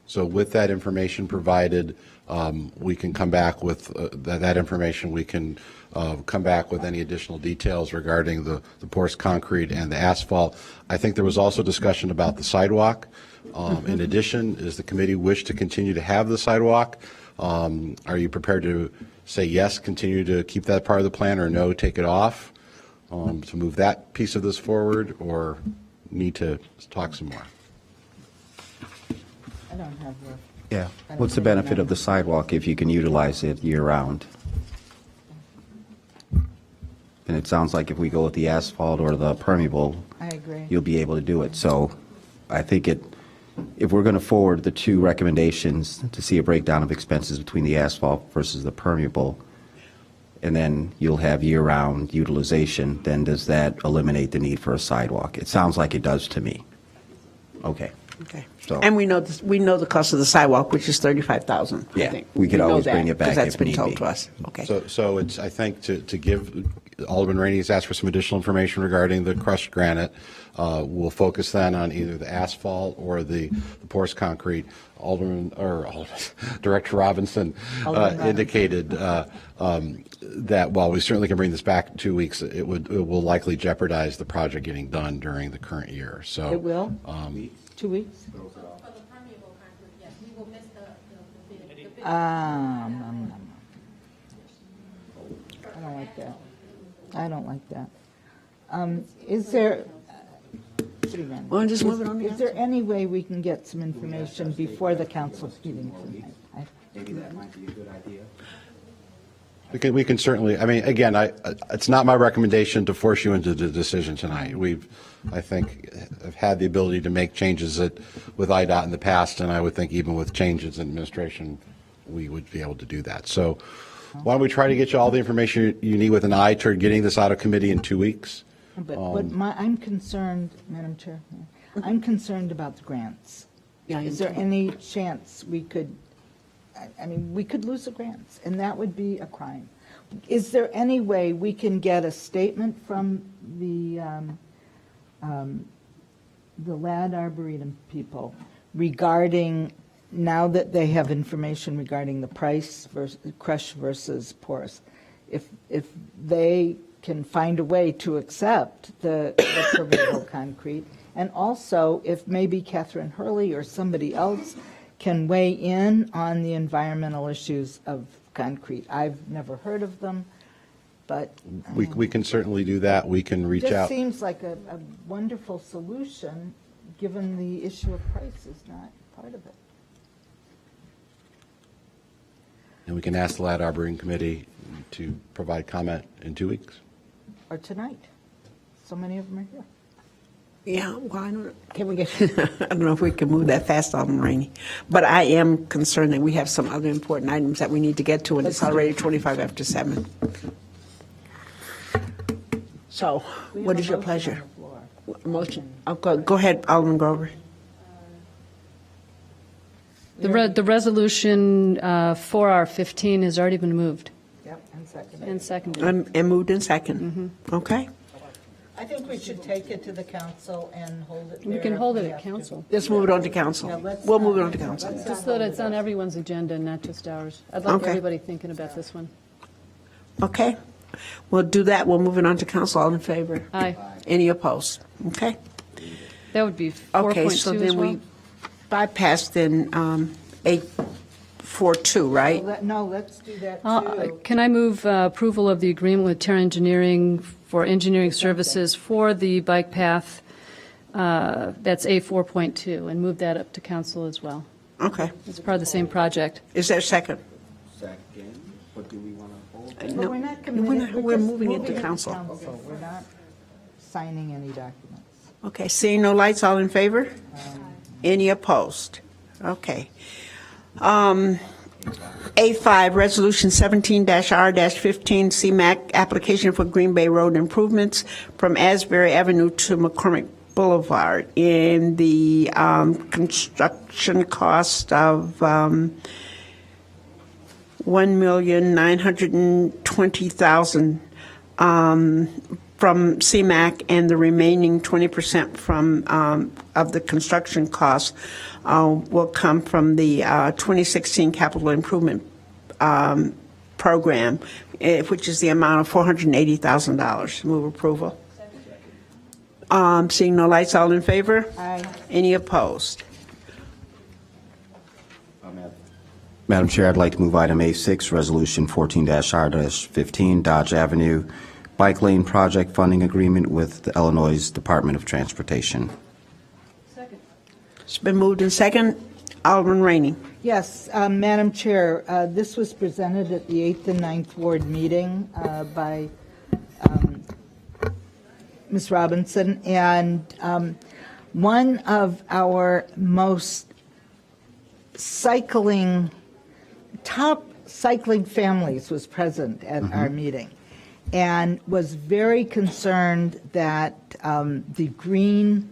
So with that information provided, we can come back with that information. We can come back with any additional details regarding the porous concrete and the asphalt. I think there was also discussion about the sidewalk. In addition, does the committee wish to continue to have the sidewalk? Are you prepared to say yes, continue to keep that part of the plan, or no, take it off to move that piece of this forward, or need to talk some more? I don't have the. Yeah. What's the benefit of the sidewalk if you can utilize it year-round? And it sounds like if we go with the asphalt or the permeable, I agree. you'll be able to do it. So I think if we're going to forward the two recommendations to see a breakdown of expenses between the asphalt versus the permeable, and then you'll have year-round utilization, then does that eliminate the need for a sidewalk? It sounds like it does to me. Okay. Okay. So- And we know the cost of the sidewalk, which is $35,000. I Yeah, think. we could know always that, bring it back because that's if been need told be. to us. Okay. So it's, I think, to give, Alderman Rainey has asked for some additional information regarding the crushed granite. We'll focus then on either the asphalt or the porous concrete. Director Robinson indicated that while we certainly can bring this back in 2 weeks, it will likely jeopardize the project getting done during the current year. So It will? 2 weeks? I don't like that. I don't like that. Is there, Well, just move it on the is there any way we can get some information before the council's meeting tonight? Maybe that might be a good idea. we can certainly, I mean, again, it's not my recommendation to force you into the decision tonight. I think, have had the ability to make changes with IDOT in the past, and I would think even with changes in administration, we would be able to do that. So why don't we try to get you all the information you need with an eye toward getting this out of committee in 2 weeks? But I'm concerned, Madam Chair, I'm concerned about the grants. Yeah, Is there any chance we could, I mean, we could lose the grants, and that would be a crime. is there any way we can get a statement from the Lad Arboretum people regarding, now that they have information regarding the price versus crush versus porous, if they can find a way to accept the permeable concrete, and also if maybe Catherine Hurley or somebody else can weigh in on the environmental issues of concrete. I've never heard of them, but We can certainly do that. We can reach it just out. seems like a wonderful solution, given the issue of price is not part of it. And we can ask the Lad Arboretum Committee to provide comment in 2 weeks. Or tonight. So many of them are here. Yeah, why not? Can we get, I don't know if we can move that fast, Alderman Rainey. But I am concerned that we have some other important items that we need to get to, and it's already 25 after 7. So, what is your pleasure? Motion. Oh, go ahead, Alderman Grover. The resolution 4R15 has already been moved Yep, and second. and seconded. And moved in second. Okay. I think we should take it to the council and hold it there. We can hold if it we at have to. council, Let's move it on to council. Yeah, let's We'll not- move it on to council. let's not just so that hold it's it on up. everyone's agenda and not just ours. I'd like Okay. everybody thinking about this one. Okay. We'll do that. We'll move it on to council. All in favor? Aye. Any opposed? Okay. That would be Okay, so 4.2 as then well. we bypassed then 842, right? No, let's do that too. Can I move approval of the agreement with Terra Engineering for engineering services for the bike path? That's A4.2, and move that up to council as well. Okay. It's part of the same project. Is there a second? Second, but do we want to hold? But No, we're not we're not- committing, we're just moving it to moving council. We're not signing any documents. Okay, seeing no lights, all in favor? Any opposed? Okay. A5, Resolution 17-R-15, CMAQ, application for Green Bay Road improvements from Asbury Avenue to McCormick Boulevard in the construction cost of $1,920,000 from CMAQ, and the remaining 20% from of the construction costs will come from the 2016 Capital Improvement Program, which is the amount of $480,000. Move approval. Seeing no lights, all in favor? Aye. Any opposed? Madam Chair, I'd like to move item A6, Resolution 14-R-15, Dodge Avenue Bike Lane Project Funding Agreement with the Illinois Department of Transportation. It's been moved in second. Alderman Rainey. Yes, Madam Chair, this was presented at the 8th and 9th Ward meeting by Ms. Robinson, and one of our most top cycling families was present at our meeting and was very concerned that the green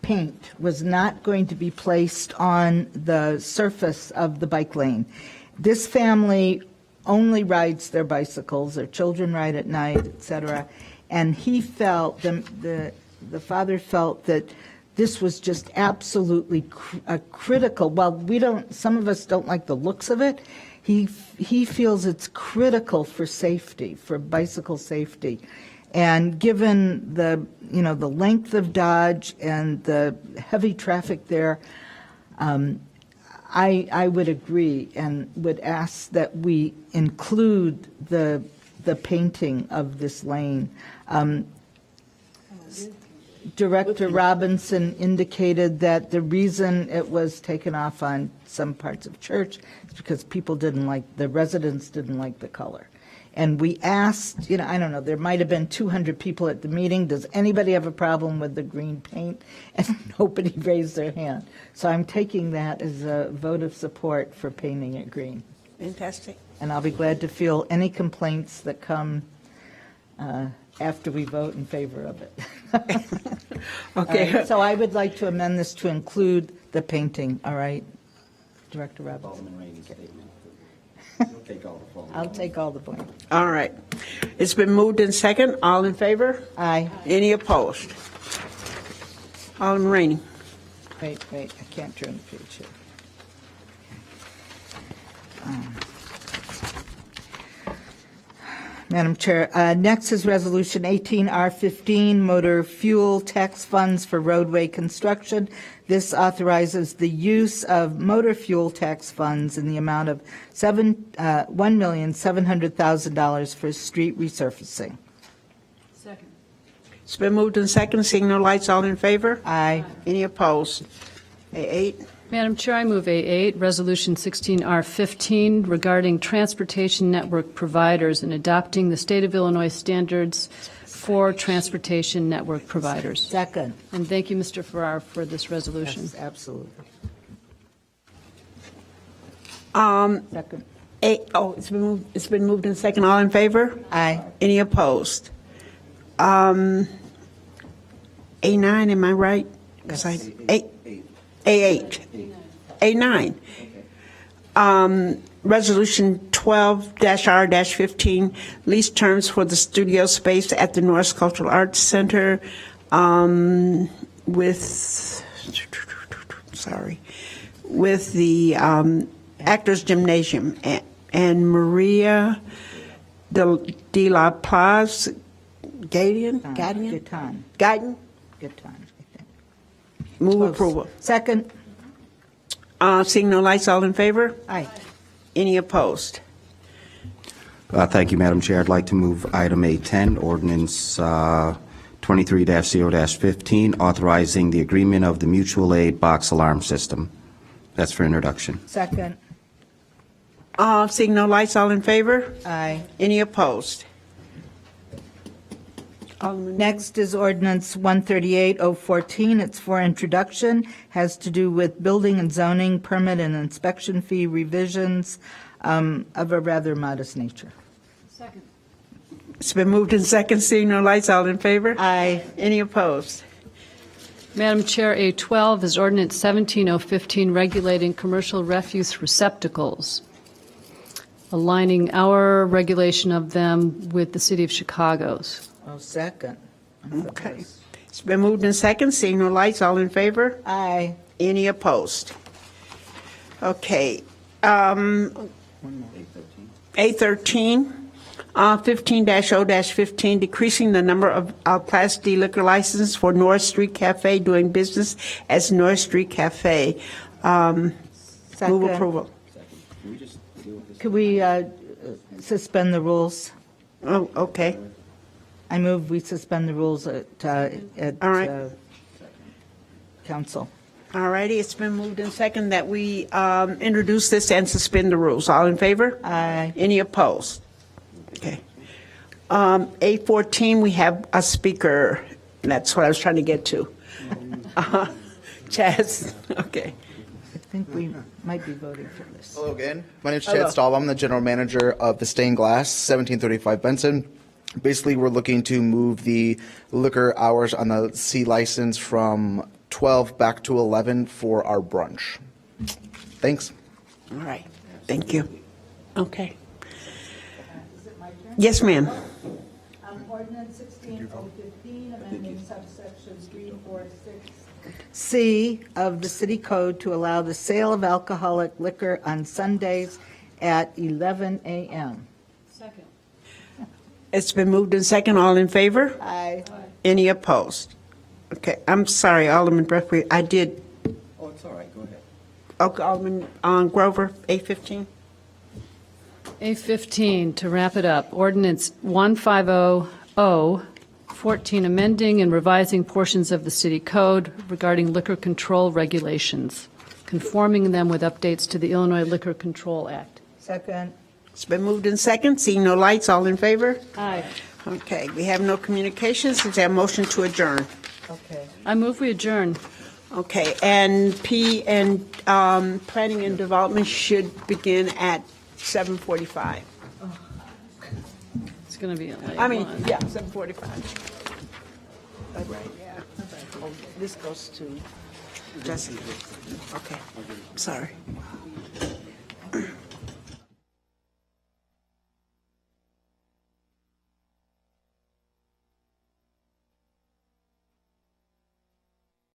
paint was not going to be placed on the surface of the bike lane. This family only rides their bicycles, their children ride at night, etc. And he felt, the father felt that this was just absolutely critical. Well, some of us don't like the looks of it. He feels it's critical for safety, for bicycle safety. And given the length of Dodge and the heavy traffic there, I would agree and would ask that we include the painting of this lane. Director Robinson indicated that the reason it was taken off on some parts of Church is because the residents didn't like the color. And we asked, I don't know, there might have been 200 people at the meeting. Does anybody have a problem with the green paint? And nobody raised their hand. So I'm taking that as a vote of support for painting it green. Fantastic. And I'll be glad to field any complaints that come after we vote in favor of it. Okay. All right, so I would like to amend this to include the painting, all right? Director Robinson. I'll take all the blame. All right. It's been moved in second. All in favor? Aye. Any opposed? Alderman Rainey. Wait, I can't turn the page here. Madam Chair, next is Resolution 18R15, Motor Fuel Tax Funds for Roadway Construction. This authorizes the use of motor fuel tax funds in the amount of $1,700,000 for street resurfacing. Second. It's been moved in second. Seeing no lights, all in favor? Aye. Any opposed? A8. Madam Chair, I move A8, Resolution 16R15, regarding transportation network providers and adopting the State of Illinois standards for transportation network providers. Second. And thank you, Mr. Farrar, for this resolution. Yes, absolutely. Second. It's been moved in second. All in favor? Aye. Any opposed? A9, am I right? Because A8. A9. Resolution 12-R-15, lease terms for the studio space at the Norris Cultural Arts Center with the Actors Gymnasium and Maria de la Paz Gadian? Guyton? Move approval. Second. Seeing no lights, all in favor? Aye. Any opposed? Thank you, Madam Chair. I'd like to move item A10, ordinance 23-0-15, authorizing the agreement of the mutual aid box alarm system. That's for introduction. Second. Seeing no lights, all in favor? Aye. Any opposed? Next is ordinance 138-014. It's for introduction, has to do with building and zoning permit and inspection fee revisions of a rather modest nature. Second. It's been moved in second. Seeing no lights, all in favor? Aye. Any opposed? Madam Chair, A12 is ordinance 17015, regulating commercial refuse receptacles, aligning our regulation of them with the City of Chicago's. Oh, second. Okay. It's been moved in second. Seeing no lights, all in favor? Aye. Any opposed? Okay. A13, 15-0-15, decreasing the number of Class D liquor licenses for North Street Cafe doing business as North Street Cafe. Move approval. Could we suspend the rules? Oh, okay. I move we suspend the rules at All right. council. All righty. It's been moved in second that we introduce this and suspend the rules. All in favor? Aye. Any opposed? Okay. A14, we have a speaker. That's what I was trying to get to. Chaz, okay. I think we might be voting for this. Hello again. My name is Hello. Chad Staub. I'm the general manager of the Stained Glass, 1735 Benson. Basically, we're looking to move the liquor hours on the C license from 12 back to 11 for our brunch. Thanks. All right. Thank you. Okay. Yes, ma'am. Ordinance 16015, amending subsection 346C of the city code to allow the sale of alcoholic liquor on Sundays at 11 a.m. Second. It's been moved in second. All in favor? Aye. Any opposed? Okay. I'm sorry, Alderman Breathwaite. I did. Oh, it's all right. Go ahead. Okay, Alderman Grover, A15. A15, to wrap it up, ordinance 150014, amending and revising portions of the city code regarding liquor control regulations, conforming them with updates to the Illinois Liquor Control Act. Second. It's been moved in second. Seeing no lights, all in favor? Aye. Okay, we have no communications. Is there a motion to adjourn? Okay. I move we adjourn. Okay, and P and Planning and Development should begin at 7:45. It's going to be a late I mean, one. yeah, 7:45. All right, yeah. Oh, this goes to Jesse. Okay, sorry.